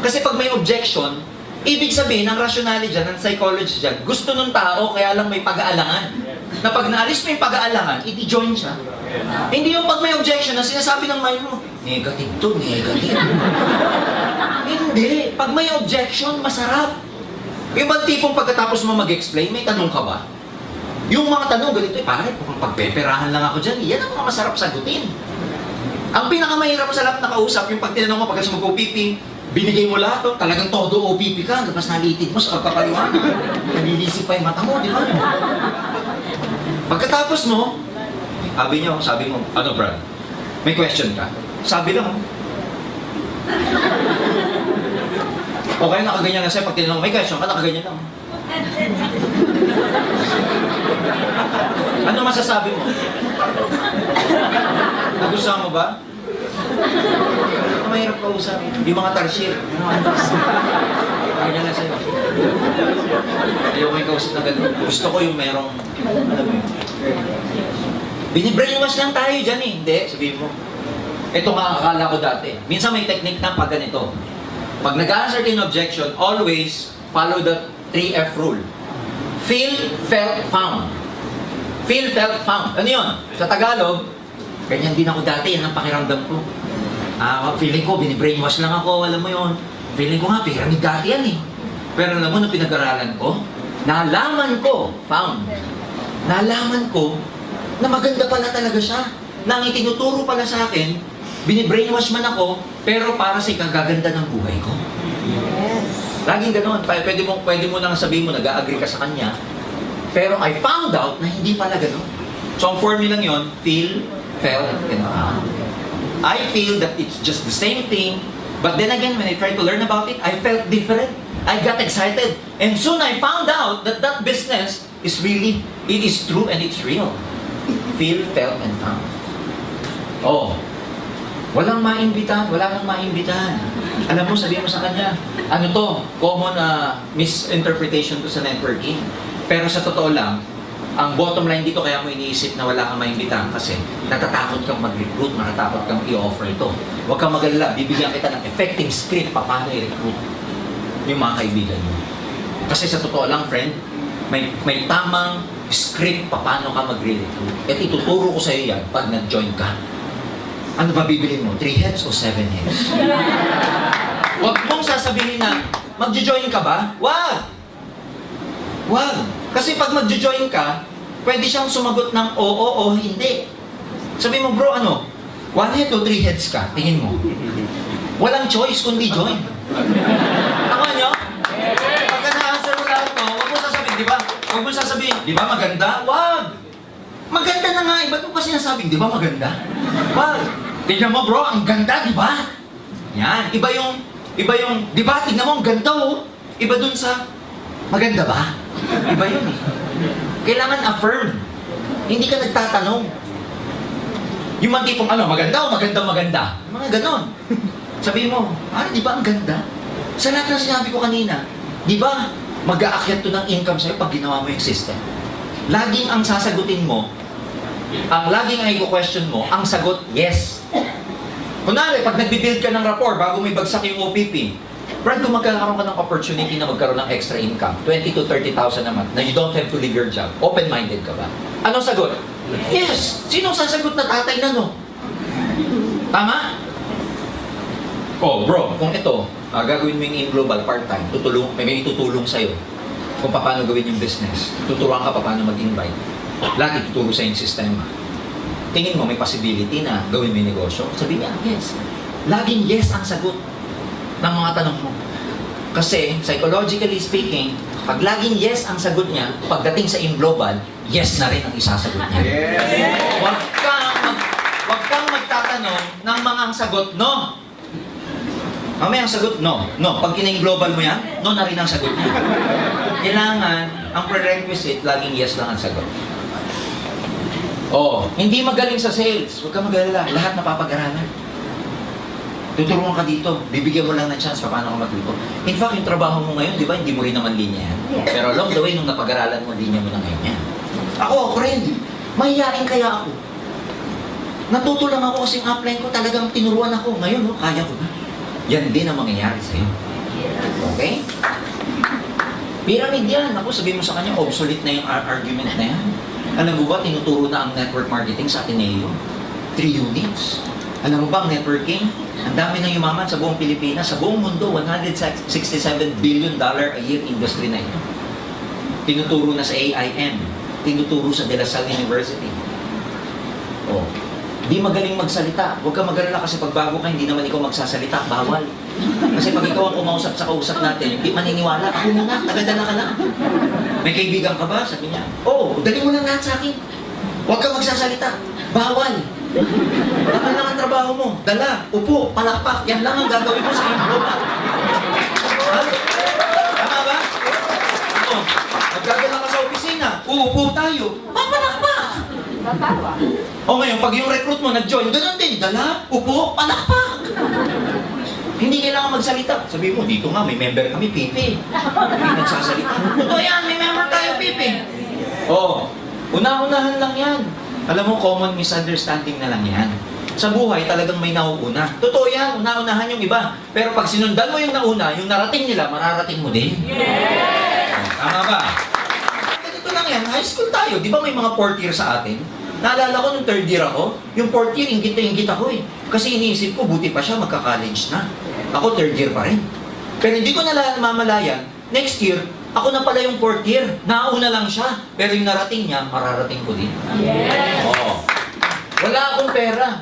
Kasi pag may objection, ibig sabihin, ang rationality dyan, ang psychology dyan, gusto ng tao, kaya lang may pag-aalangan. Na pag naalis mo yung pag-aalangan, i-join siya. Hindi yung pag may objection na sinasabi ng mind mo, negative to, negative. Hindi. Pag may objection, masarap. Yung bang tipong pagkatapos mo mag-explain, may tanong ka ba? Yung mga tanong, ganito, pare, kung pagpeperahan lang ako dyan, yan ang mga masarap sagutin. Ang pinakamahirap sa lahat na kausap, yung pag tinanong mo, pagkatapos mag-OPP, binigay mo lahat, oh, talagang todo OPP ka, tapos nalitid mo sa pagpapaliwanag. Nalilisip pa yung mata mo, di ba? Pagkatapos mo, sabi mo, ano Brad, may question ka? Sabi lang, okay, nakaganyan na sa'yo, pag tinanong, may question ka, nakaganyan lang. Ano masasabi mo? Nagustuhan mo ba? Mahirap kausap. Yung mga tarsier. Ganyan na sa'yo. Ayoko yung kausap na gano'n. Gusto ko yung merong, alam mo yun. Binibrainwash lang tayo dyan eh. Hindi, sabihin mo. Ito nga akala ko dati. Minsan may technique na pag ganito. Pag nag-answer in objection, always follow the 3F rule. Feel, felt, found. Feel, felt, found. Ano yun? Sa Tagalog, ganyan din ako dati. Yan ang pakiramdam ko. Feeling ko, binibrainwash lang ako, alam mo yun. Feeling ko nga, pyramid dati yan eh. Pero alam mo, nung pinag-aralan ko, nalaman ko, found, nalaman ko, na maganda pala talaga siya. Na ang itinuturo pala sa akin, binibrainwash man ako, pero para sa ikagaganda ng buhay ko. Yes. Laging ganoon. Pwede mo nang sabihin mo, nag-agree ka sa kanya, pero I found out na hindi pala ganoon. So ang formula lang yun, feel, felt, and found. I feel that it's just the same thing, but then again, when I tried to learn about it, I felt different. I got excited. And soon I found out that that business is really, it is true and it's real. Feel, felt, and found. Oh, walang maimbitahan, wala kang maimbitahan. Alam mo, sabihin mo sa kanya, ano to, common misinterpretation to sa networking. Pero sa totoo lang, ang bottom line dito, kaya mo iniisip na wala kang maimbitahan kasi natatakot kang mag-recruit, natatakot kang i-offer ito. Huwag kang mag-alala, bibigyan kita ng effective script paano i-recruit yung mga kaibigan mo. Kasi sa totoo lang, friend, may tamang script paano ka mag-recruit. At ituturo ko sa iyo yan pag nag-join ka. Ano ba bibilin mo? 3 heads o 7 heads? Huwag mong sasabihin na, mag-join ka ba? Wag! Wag! Kasi pag mag-join ka, pwede siyang sumagot ng oo o hindi. Sabi mo, bro, ano? 1 head o 3 heads ka? Tingin mo. Walang choice kundi join. Tama nyo? Pagka na-answer mo lahat to, huwag mo sasabihin, di ba? Huwag mo sasabihin, di ba maganda? Wag! Maganda na nga, ba't mo kasi nasabing, di ba maganda? Wag! Tingnan mo bro, ang ganda, di ba? Yan, iba yung, di ba, tingnan mo, ang ganda oh. Iba dun sa, maganda ba? Iba yun eh. Kailangan affirm. Hindi ka nagtatanong. Yung mga tipong, ano, maganda o maganda? Mga ganon. Sabihin mo, di ba ang ganda? Sa lahat ng sinabi ko kanina, di ba, mag-aakyat to ng income sa'yo pag ginawa mo yung system. Laging ang sasagutin mo, laging ang i-question mo, ang sagot, yes. Kunwari, pag nagbibuild ka ng rapport bago may bagsak yung OPP, Brad, kung magkakaroon ka ng opportunity na magkaroon ng extra income, 20 to 30,000 a month, na you don't have to leave your job, open-minded ka ba? Anong sagot? Yes! Sinong sasagot na tatay na no? Tama? Oh, bro, kung ito, gagawin mo yung in global part-time, may itutulong sa'yo. kung paano gawin yung business. Tuturuan ka paano mag-invite. Lahat ituturo sa yung sistema. Tingin mo may possibility na gawin mo yung negosyo? Sabi niya, yes. Laging yes ang sagot ng mga tanong mo. Kasi, psychologically speaking, pag laging yes ang sagot niya, pagdating sa in-global, yes na rin ang isasagot niya. Huwag kang magtatanong ng mga ang sagot, no. Mamaya ang sagot, no. No. Pag kina-global mo yan, no na rin ang sagot niya. Kailangan, ang prerequisite, laging yes lang ang sagot. Oh, hindi magaling sa sales. Huwag kang mag-alala. Lahat napapag-aralan. Tuturuan ka dito. Bibigyan mo lang ng chance paano ka matuto. In fact, yung trabaho mo ngayon, di ba, hindi mo rin naman linya yan. Pero along the way, nung napag-aralan mo, linya mo na ngayon yan. Ako, friend, mahihain kaya ako. Natuto lang ako kasing upline ko, talagang tinuruan ako. Ngayon, no, kaya ko na. Yan din ang mangyayari sa'yo. Okay? Pyramid yan. Ako, sabihin mo sa kanya, obsolete na yung argument na yan. Alam mo ba, tinuturo na ang network marketing sa Ateneo? 3 units. Alam mo ba, ang networking? Ang dami ng yumaman sa buong Pilipinas, sa buong mundo, $167 billion a year industry na ito. Tinuturo na sa AIM. Tinuturo sa De La Salle University. Oh. Di magaling magsalita. Huwag ka mag-alala kasi pag bago ka, hindi naman ikaw magsasalita. Bawal. Kasi pag ikaw ang kumausap sa kausap natin, hindi maniniwala. Ako na nga, tagadala ka na. May kaibigan ka ba? Sabi niya, oo, dali mo lang lahat sa akin. Huwag ka magsasalita. Bawal. Laman lang ang trabaho mo. Dala, upo, palakpak. Yan lang ang gagawin mo sa improvement. Ha? Tama ba? Ako, magdadala ka sa opisina. Uupo tayo. Papalakpak. O ngayon, pag yung recruit mo nag-join, ganun din. Dala, upo, palakpak. Hindi kailangan magsalita. Sabi mo, dito nga, may member kami, Pipi. Hindi nagsasalita. Totoo yan, may member tayo, Pipi. Oo. Una-unahan lang yan. Alam mo, common misunderstanding na lang yan. Sa buhay, talagang may nauuna. Totoo yan, una-unahan yung iba. Pero pag sinundan mo yung nauna, yung narating nila, mararating mo din. Tama ba? Ganito lang yan, high school tayo. Di ba may mga fourth year sa atin? Naalala ko nung third year ako, yung fourth year, ingit na ingit ako eh. Kasi iniisip ko, buti pa siya, magka-college na. Ako third year pa rin. Pero hindi ko namamalayan, next year, ako na pala yung fourth year. Nauna lang siya. Pero yung narating niya, mararating ko din. Yes! Oo. Wala akong pera.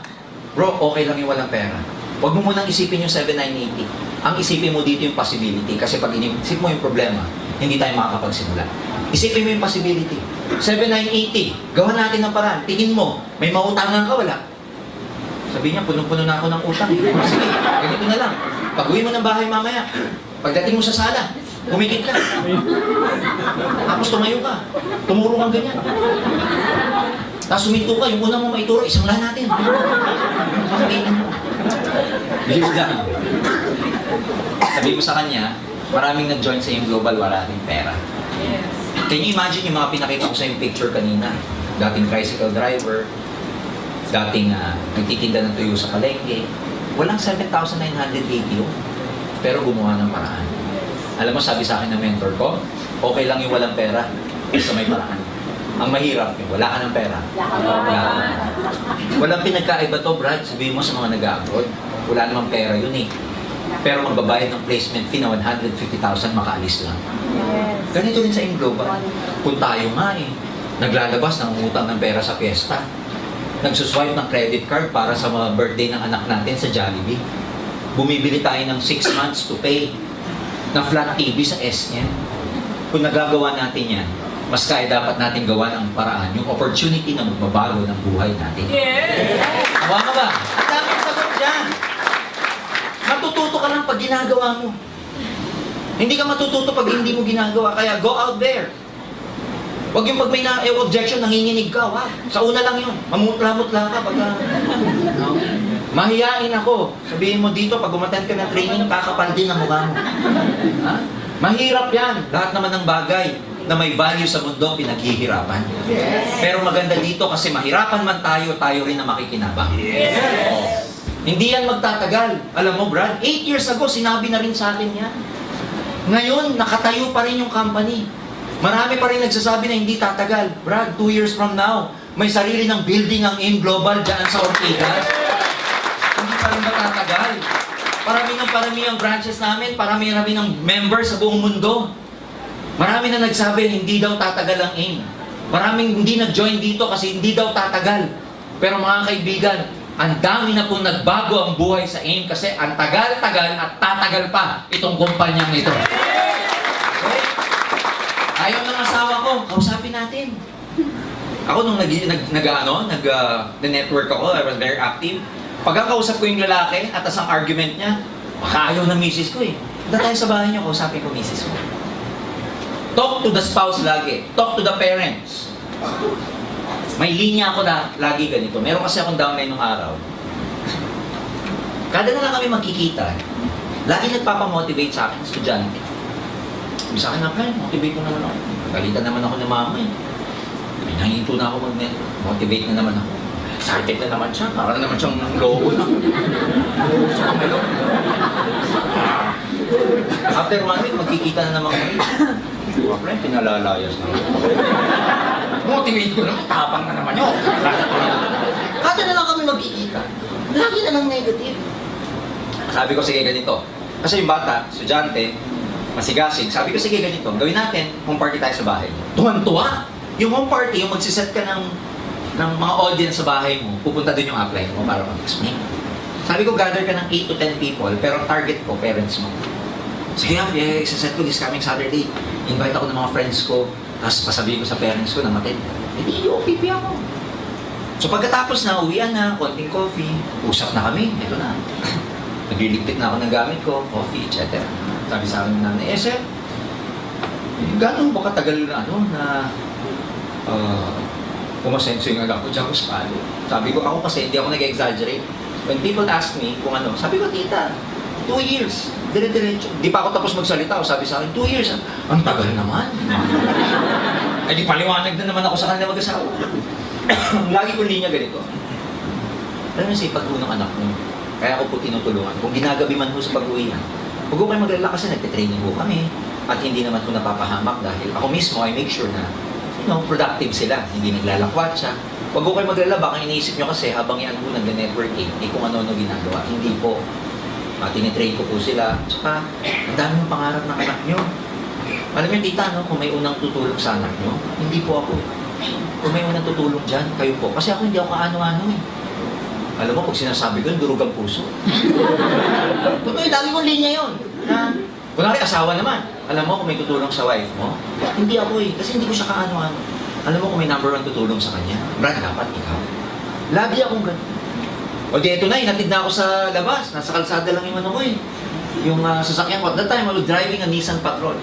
Bro, okay lang yung walang pera. Huwag mo munang isipin yung 7980. Ang isipin mo dito yung possibility. Kasi pag inisip mo yung problema, hindi tayo makakapagsimula. Isipin mo yung possibility. 7980. Gawa natin ng paraan. Tingin mo, may mautangan ka, wala. Sabi niya, punong-puno na ako ng utang. Sige, ganito na lang. Pag-uwi mo ng bahay mamaya, pagdating mo sa sala, umikit ka. Tapos tumayo ka. Tumuro kang ganyan. Tapos suminto ka, yung una mo maituro, isang lahat natin. Pakinggan mo. Bigyan lang. Sabi ko sa kanya, maraming nag-join sa yung global, wala rin pera. Can you imagine yung mga pinakita ko sa yung picture kanina? Dating tricycle driver, dating nagtitinda ng tuyo sa palengke. Walang 7,980 yun. Pero gumawa ng paraan. Alam mo, sabi sa akin ng mentor ko, okay lang yung walang pera, isa may paraan. Ang mahirap yung wala ka ng pera. Walang pinagkaiba to, Brad. Sabihin mo sa mga nag-abroad, wala namang pera yun eh. Pero magbabayad ng placement fee na 150,000, makaalis lang. Ganito rin sa Global. Kung tayo nga eh, naglalabas ng utang ng pera sa piyesta, nagsuswipe ng credit card para sa mga birthday ng anak natin sa Jollibee, bumibili tayo ng 6 months to pay na flat TV sa SN. Kung nagagawa natin yan, mas kaya dapat natin gawa ng paraan, yung opportunity na magbabago ng buhay natin. Yes! Hawa ka ba? Ang daming sagot dyan. Matututo ka lang pag ginagawa mo. Hindi ka matututo pag hindi mo ginagawa. Kaya go out there. Huwag yung pag may objection, nanginginig ka. Wag. Sa una lang yun. Mamutla-mutla ka pag... No? Mahiyain ako. Sabihin mo dito, pag umattend ka ng training, kakapal din ang mukha mo. Ha? Mahirap yan. Lahat naman ng bagay na may value sa mundo, pinaghihirapan. Yes! Pero maganda dito kasi mahirapan man tayo, tayo rin na makikinabang. Yes! Oh. Hindi yan magtatagal. Alam mo, Brad, 8 years ago, sinabi na rin sa akin yan. Ngayon, nakatayo pa rin yung company. Marami pa rin nagsasabi na hindi tatagal. Brad, 2 years from now, may sarili ng building ang Global dyan sa Ortigas. Hindi pa rin matatagal. Parami ng parami ang branches namin, parami ng members sa buong mundo. Marami na nagsabi, hindi daw tatagal ang AIM. Maraming hindi nag-join dito kasi hindi daw tatagal. Pero mga kaibigan, ang dami na pong nagbago ang buhay sa AIM kasi ang tagal-tagal at tatagal pa itong kumpanyang ito. Okay? Ayaw ng asawa ko, kausapin natin. Ako nung nag-network ako, I was very active. Pagkakausap ko yung lalaki at ang argument niya, baka ayaw ng misis ko eh. Punta tayo sa bahay niyo, kausapin ko misis ko. Talk to the spouse lagi. Talk to the parents. May linya ako na lagi ganito. Meron kasi akong downline nung araw. Kada na lang kami magkikita, lagi nagpapamotivate sa akin, estudyante. Sabi sa akin, motivate ko naman ako. Galitan naman ako ng mama eh. May nahinto na ako mag-network. Motivate na naman ako. Excited na naman siya. Parang naman siyang logo na. Gusto ka may logo. After 1 week, magkikita na naman kami. Friend, pinalalayas na. Motivate ko naman, tapang na naman yun. Kada na lang kami magkikita. Lagi na lang negative. Sabi ko, sige ganito. Kasi yung bata, estudyante, masigasig. Sabi ko, sige ganito. Gawin natin, home party tayo sa bahay. Tuwan-tuwa. Yung home party, yung magsiset ka ng mga audience sa bahay mo, pupunta din yung upline mo para mag-explain. Sabi ko, gather ka ng 8 to 10 people, pero target ko, parents mo. Sige, isa-set ko this coming Saturday. Invite ako ng mga friends ko, tapos pasabihin ko sa parents ko na matid. Hindi, OPP ako. So pagkatapos na, uwian na, konting coffee, usap na kami, ito na. Nagliligpit na ako ng gamit ko, coffee, etc. Sabi sa akin ng nanay, sir, gano'n ba katagal na umasenso yung anak ko dyan ko sa palo. Sabi ko, ako kasi hindi ako nag-exaggerate. When people ask me kung ano, sabi ko, tita, 2 years. Dire-diretso. Di pa ako tapos magsalita. Sabi sa akin, 2 years. Ang tagal naman. Ay di paliwanag na naman ako sa kanila mag-asawa. Lagi ko linya ganito. Alam mo sa ipag-unang anak mo. Kaya ako po tinutulungan. Kung ginagabi man ho sa pag-uwi yan, huwag ko kayo maglala kasi nagtitraining ho kami. At hindi naman ko napapahamak dahil ako mismo I make sure na productive sila. Hindi naglalakwat siya. Huwag ko kayo maglala. Baka iniisip nyo kasi habang yan po nag-networking, kung ano-ano ginagawa. Hindi po. Tinitrain ko po sila. Tsaka, ang dami ng pangarap ng anak nyo. Alam nyo, tita, kung may unang tutulong sa anak nyo, hindi po ako. Kung may unang tutulong dyan, kayo po. Kasi ako hindi ako kaano-ano eh. Alam mo, pag sinasabi ko, durog ang puso. Totoo, lagi kong linya yun. Kunwari, asawa naman. Alam mo, kung may tutulong sa wife mo, hindi ako eh. Kasi hindi ko siya kaano-ano. Alam mo, kung may number 1 tutulong sa kanya, Brad, dapat ikaw. Lagi akong ganun. O di, ito na, inatid na ako sa labas. Nasa kalsada lang yung ano ko eh. Yung sasakyan ko. At that time, I was driving a Nissan Patrol.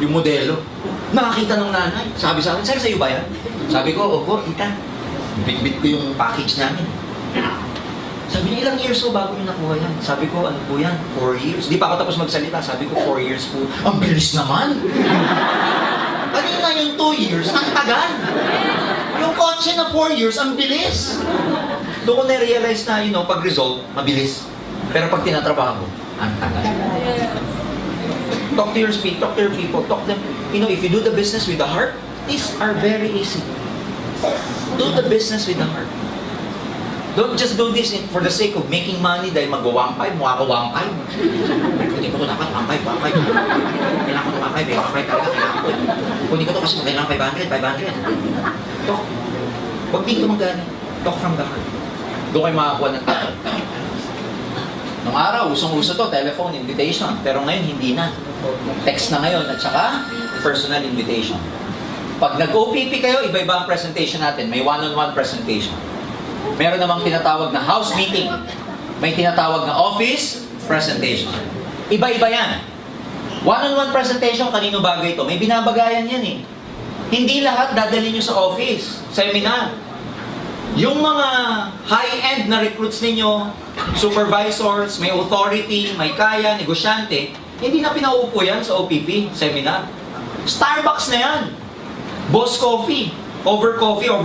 Yung modelo. Nakakita ng nanay. Sabi sa akin, sir, sa'yo ba yan? Sabi ko, opo, tita. Bit-bit ko yung package namin. Sabi niya, ilang years ko bago yung nakuha yan? Sabi ko, ano po yan? 4 years. Di pa ako tapos magsalita. Sabi ko, 4 years po. Ang bilis naman! Kanina yung 2 years, ang tagal! Yung kotse na 4 years, ang bilis! Doon ko na-realize na, pag-result, mabilis. Pero pag tinatrabaho, ang tagal. Talk to your speed, talk to your people, talk them. If you do the business with the heart, these are very easy. Do the business with the heart. Don't just do this for the sake of making money dahil mag-1.5, mukha ko 1.5. Kunin ko ito dapat, 1.5. Kailangan ko ito 1.5 talaga, kailangan ko. Kunin ko ito kasi kailangan 500. Talk. Huwag dito magaling. Talk from the heart. Doon kayo makakuha ng tao. Nung araw, usong-uso to, telephone invitation. Pero ngayon, hindi na. Text na ngayon at saka personal invitation. Pag nag-OPP kayo, iba-iba ang presentation natin. May one-on-one presentation. Meron namang tinatawag na house meeting. May tinatawag na office presentation. Iba-iba yan. One-on-one presentation, kanino bagay ito? May binabagayan yan eh. Hindi lahat dadalhin nyo sa office, seminar. Yung mga high-end na recruits ninyo, supervisors, may authority, may kaya, negosyante, hindi na pinaupo yan sa OPP, seminar. Starbucks na yan. Boss coffee, over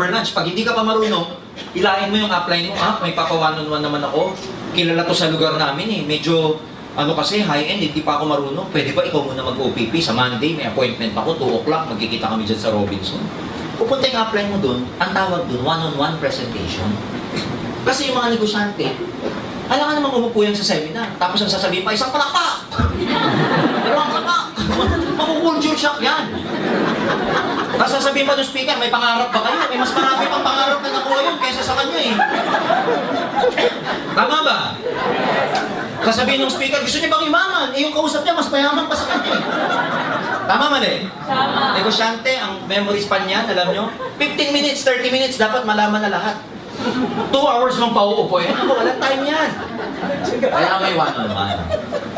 lunch. Pag hindi ka pa marunong, ilahin mo yung upline mo, may papa-one-on-one naman ako. Kilala to sa lugar namin eh. Medyo, kasi high-end, hindi pa ako marunong. Pwede ba ikaw muna mag-OPP? Sa Monday, may appointment ako, 2 o'clock, magkikita kami dyan sa Robinson. Pupunta yung upline mo dun, ang tawag dun, one-on-one presentation. Kasi yung mga negosyante, alam ka naman umupo yan sa seminar. Tapos ang sasabihin pa, isang palakpak! Dalawang palakpak! Makukulture shock yan. Tapos sasabihin mo ng speaker, may pangarap ba kayo? May mas marami pang pangarap na nakuha yun kaysa sa kanya eh. Tama ba? Sasabihin ng speaker, gusto niya bang imaman? Eh yung kausap niya, mas mayaman pa sa kanya eh. Tama mali? Tama. Negosyante, ang memory span niyan, alam nyo? 15 minutes, 30 minutes, dapat malaman na lahat. 2 hours mong pauupo eh. Ako, walang time yan. Kaya may one-on-one.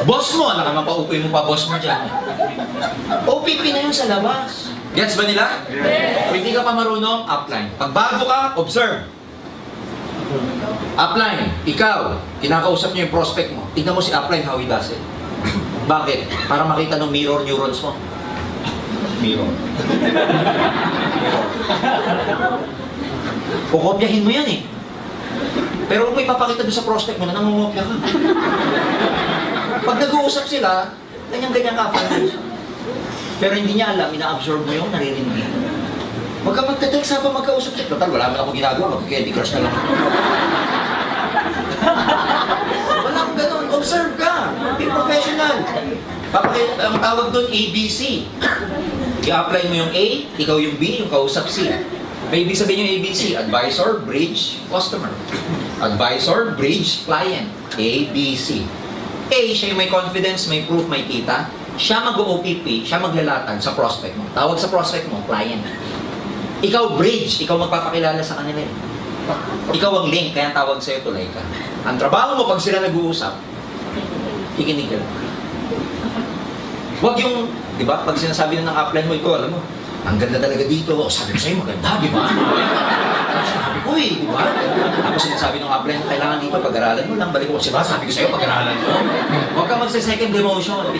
Boss mo, alam naman pauupoy mo pa boss mo dyan. OPP na yun sa labas. Gets ba nila? Yes. Kung hindi ka pa marunong, upline. Pag bago ka, observe. Upline, ikaw, kinakausap niyo yung prospect mo. Tignan mo si upline how he does it. Bakit? Para makita ng mirror neurons mo. Mirror. Kukopyahin mo yan eh. Pero kung ipapakita doon sa prospect mo na nangungopya ka. Pag nag-uusap sila, ganyan-ganyan ka foundation. Pero hindi niya alam, ina-absorb mo yung naririnig niya. Huwag ka magte-text habang magkausap siya. Total, wala man ako ginagawa, mag-candy crush na lang. Walang ganun, observe ka. Be professional. Ang tawag doon, ABC. I-apply mo yung A, ikaw yung B, yung kausap C. May ibig sabihin yung ABC, advisor, bridge, customer. Advisor, bridge, client. A, B, C. A, siya yung may confidence, may proof, may kita. Siya mag-OPP, siya maglalatag sa prospect mo. Tawag sa prospect mo, client. Ikaw bridge, ikaw magpapakilala sa kanila. Ikaw ang link, kaya tawag sa'yo tulay ka. Ang trabaho mo pag sila nag-uusap, kikinig ka. Huwag yung, di ba, pag sinasabi na ng upline mo, ito, alam mo, ang ganda talaga dito. O, sabi ko sa'yo, maganda, di ba? Sabi ko eh, di ba? Tapos sinasabi ng upline, kailangan dito, pag-aralan mo lang. Balik ko, sabi ko sa'yo, pag-aralan mo. Huwag ka magsa-second demotion.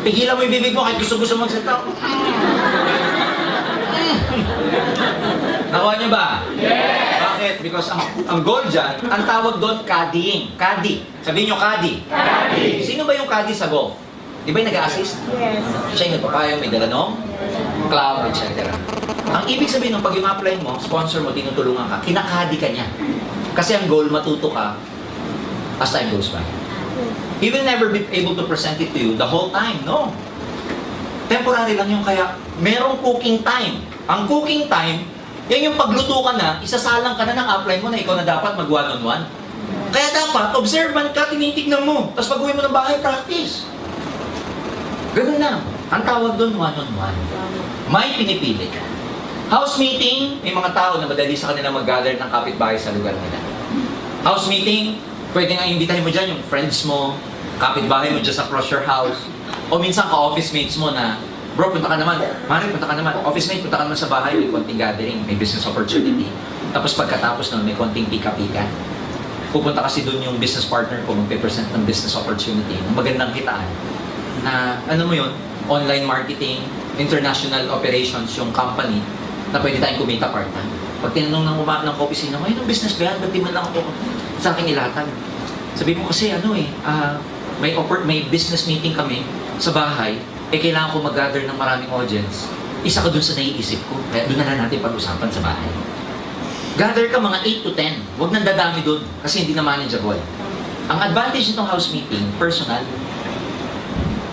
Pigilan mo yung bibig mo, kahit gusto-gusto magsalita. Nakuha niyo ba? Yes! Bakit? Because ang goal dyan, ang tawag doon, caddying. Caddy. Sabihin niyo, caddy. Caddy. Sino ba yung caddy sa golf? Di ba yung nag-assist? Yes. Siya yung nagpapayo, may dala nung cloud, etc. Ang ibig sabihin nung pag yung apply mo, sponsor mo, tinutulungan ka, kinakadi ka niya. Kasi ang goal, matuto ka as time goes by. He will never be able to present it to you the whole time. No. Temporary lang yung kaya merong cooking time. Ang cooking time, yan yung pagluto ka na, isasalang ka na ng upline mo na ikaw na dapat mag one-on-one. Kaya dapat, observant ka, tinitignan mo. Tapos pag-uwi mo ng bahay, practice. Ganun lang. Ang tawag doon, one-on-one. May pinipili. House meeting, may mga tao na madali sa kanila mag-gather ng kapitbahay sa lugar nila. House meeting, pwede nga imbitahin mo dyan yung friends mo, kapitbahay mo just across your house, o minsan ka-office mates mo na, bro, punta ka naman. Mari, punta ka naman. Office mate, punta ka naman sa bahay, may konting gathering, may business opportunity. Tapos pagkatapos nun, may konting pika-pika. Pupunta kasi doon yung business partner ko, magpe-present ng business opportunity, ng magandang kitaan. Na, ano mo yun, online marketing, international operations, yung company, na pwede tayong kumita part-time. Pag tinanong ng opisina, may anong business ba yan? Ba't di man lang ako sa akin ilatag? Sabi mo kasi, may business meeting kami sa bahay, kailangan ko mag-gather ng maraming audience. Isa ka dun sa naiisip ko, kaya doon na lang natin pag-usapan sa bahay. Gather ka mga 8 to 10, huwag nang dadami dun, kasi hindi na manageable. Ang advantage nitong house meeting, personal.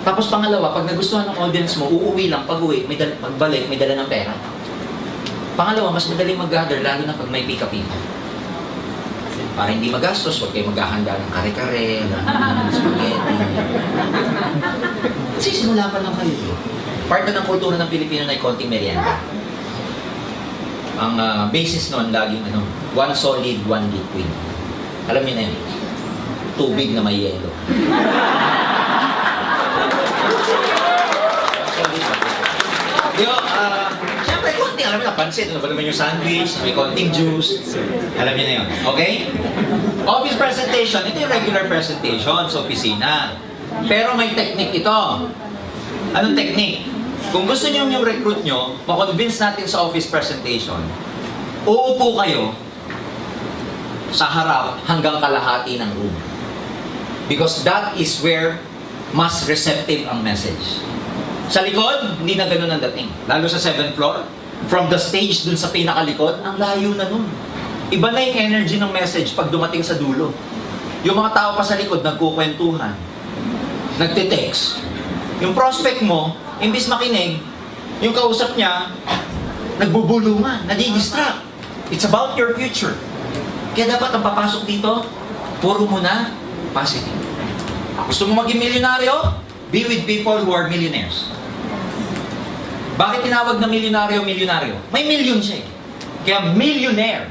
Tapos pangalawa, pag nagustuhan ng audience mo, uuwi lang, pag-uwi, pagbalik, may dala ng pera. Pangalawa, mas madaling mag-gather, lalo na pag may pika-pika. Para hindi magastos, huwag kayo maghahanda ng kare-kare, ng spaghetti. Kasi simula pa lang kayo. Part na ng kultura ng Pilipino na konting merienda. Ang basis nun, laging one solid, one liquid. Alam niyo na yun, tubig na may yelo. Siyempre, konting, alam niyo na, pansit, ano ba naman yung sandwich, may konting juice. Alam niyo na yun, okay? Office presentation, ito yung regular presentation sa opisina. Pero may technique ito. Anong technique? Kung gusto niyo yung recruit nyo, makonvince natin sa office presentation, uupo kayo sa harap hanggang kalahati ng room. Because that is where mas receptive ang message. Sa likod, hindi na ganun ang dating. Lalo sa 7th floor, from the stage dun sa pinakalikod, ang layo na nun. Iba na yung energy ng message pag dumating sa dulo. Yung mga tao pa sa likod, nagkukwentuhan, nagte-text. Yung prospect mo, imbis makinig, yung kausap niya, nagbubulungan, nadidistract. It's about your future. Kaya dapat ang papasok dito, puro muna positive. Gusto mo maging milyonaryo? Be with people who are millionaires. Bakit tinawag na milyonaryo? May million siya eh. Kaya millionaire.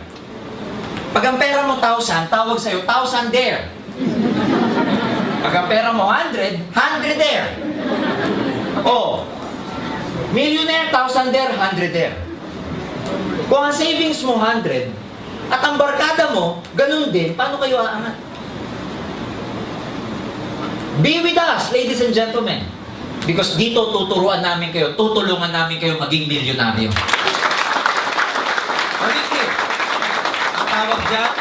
Pag ang pera mo 1,000, tawag sa'yo 1,000 there. Pag ang pera mo 100, 100 there. Oh, millionaire, 1,000 there, 100 there. Kung ang savings mo 100, at ang barkada mo, ganun din, paano kayo aangat? Be with us, ladies and gentlemen. Because dito tutulungan namin kayo maging milyonaryo. Ulitin. Ang tawag dyan,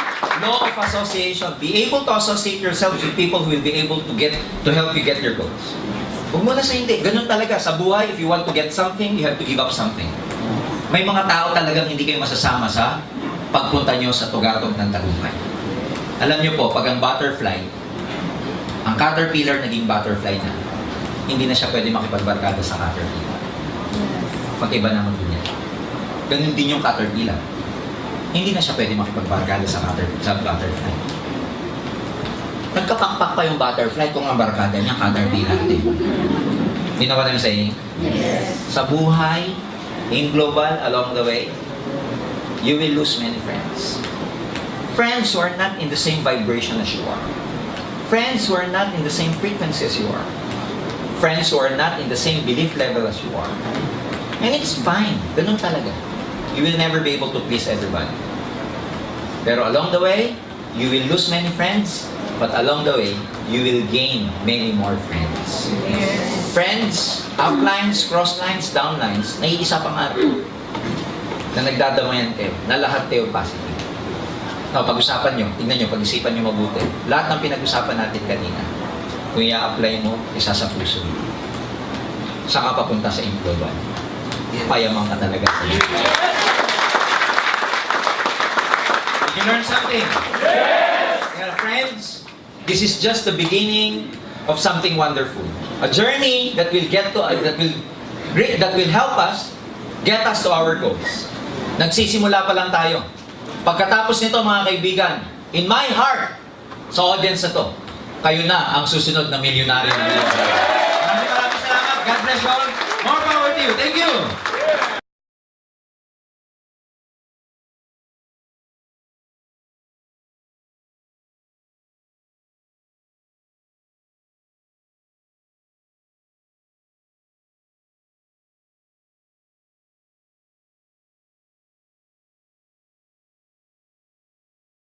law of association. Be able to associate yourself with people who will be able to help you get your goals. Huwag mo na sa hindi. Ganun talaga. Sa buhay, if you want to get something, you have to give up something. May mga tao talagang hindi kayo masasama sa pagpunta nyo sa tugatog ng tagumpay. Alam nyo po, pag ang butterfly, ang caterpillar naging butterfly na, hindi na siya pwede makipagbarkada sa caterpillar. Pag-iba naman din yan. Ganun din yung caterpillar. Hindi na siya pwede makipagbarkada sa butterfly. Nagkapakpak pa yung butterfly kung ang barkada niya caterpillar din. Hindi na ba tayo saying? Yes. Sa buhay, in global, along the way, you will lose many friends. Friends who are not in the same vibration as you are. Friends who are not in the same frequency as you are. Friends who are not in the same belief level as you are. And it's fine. Ganun talaga. You will never be able to please everybody. Pero along the way, you will lose many friends, but along the way, you will gain many more friends. Yes. Friends, uplines, crosslines, downlines, naiisa pa nga rin na nagdadamayan kayo, na lahat kayo positive. No, pag-usapan nyo, tignan nyo, pag-isipan nyo mabuti. Lahat ng pinag-usapan natin kanina, kung i-apply mo, isa sa puso. Saka papunta sa global. Payamang ka talaga sa iyo. Did you learn something? Yes! Yeah, friends, this is just the beginning of something wonderful. A journey that will help us get us to our goals. Nagsisimula pa lang tayo. Pagkatapos nito, mga kaibigan, in my heart, sa audience na to, kayo na ang susunod na milyonaryo na milyonaryo. Maraming salamat. God bless you all. More power to you. Thank you.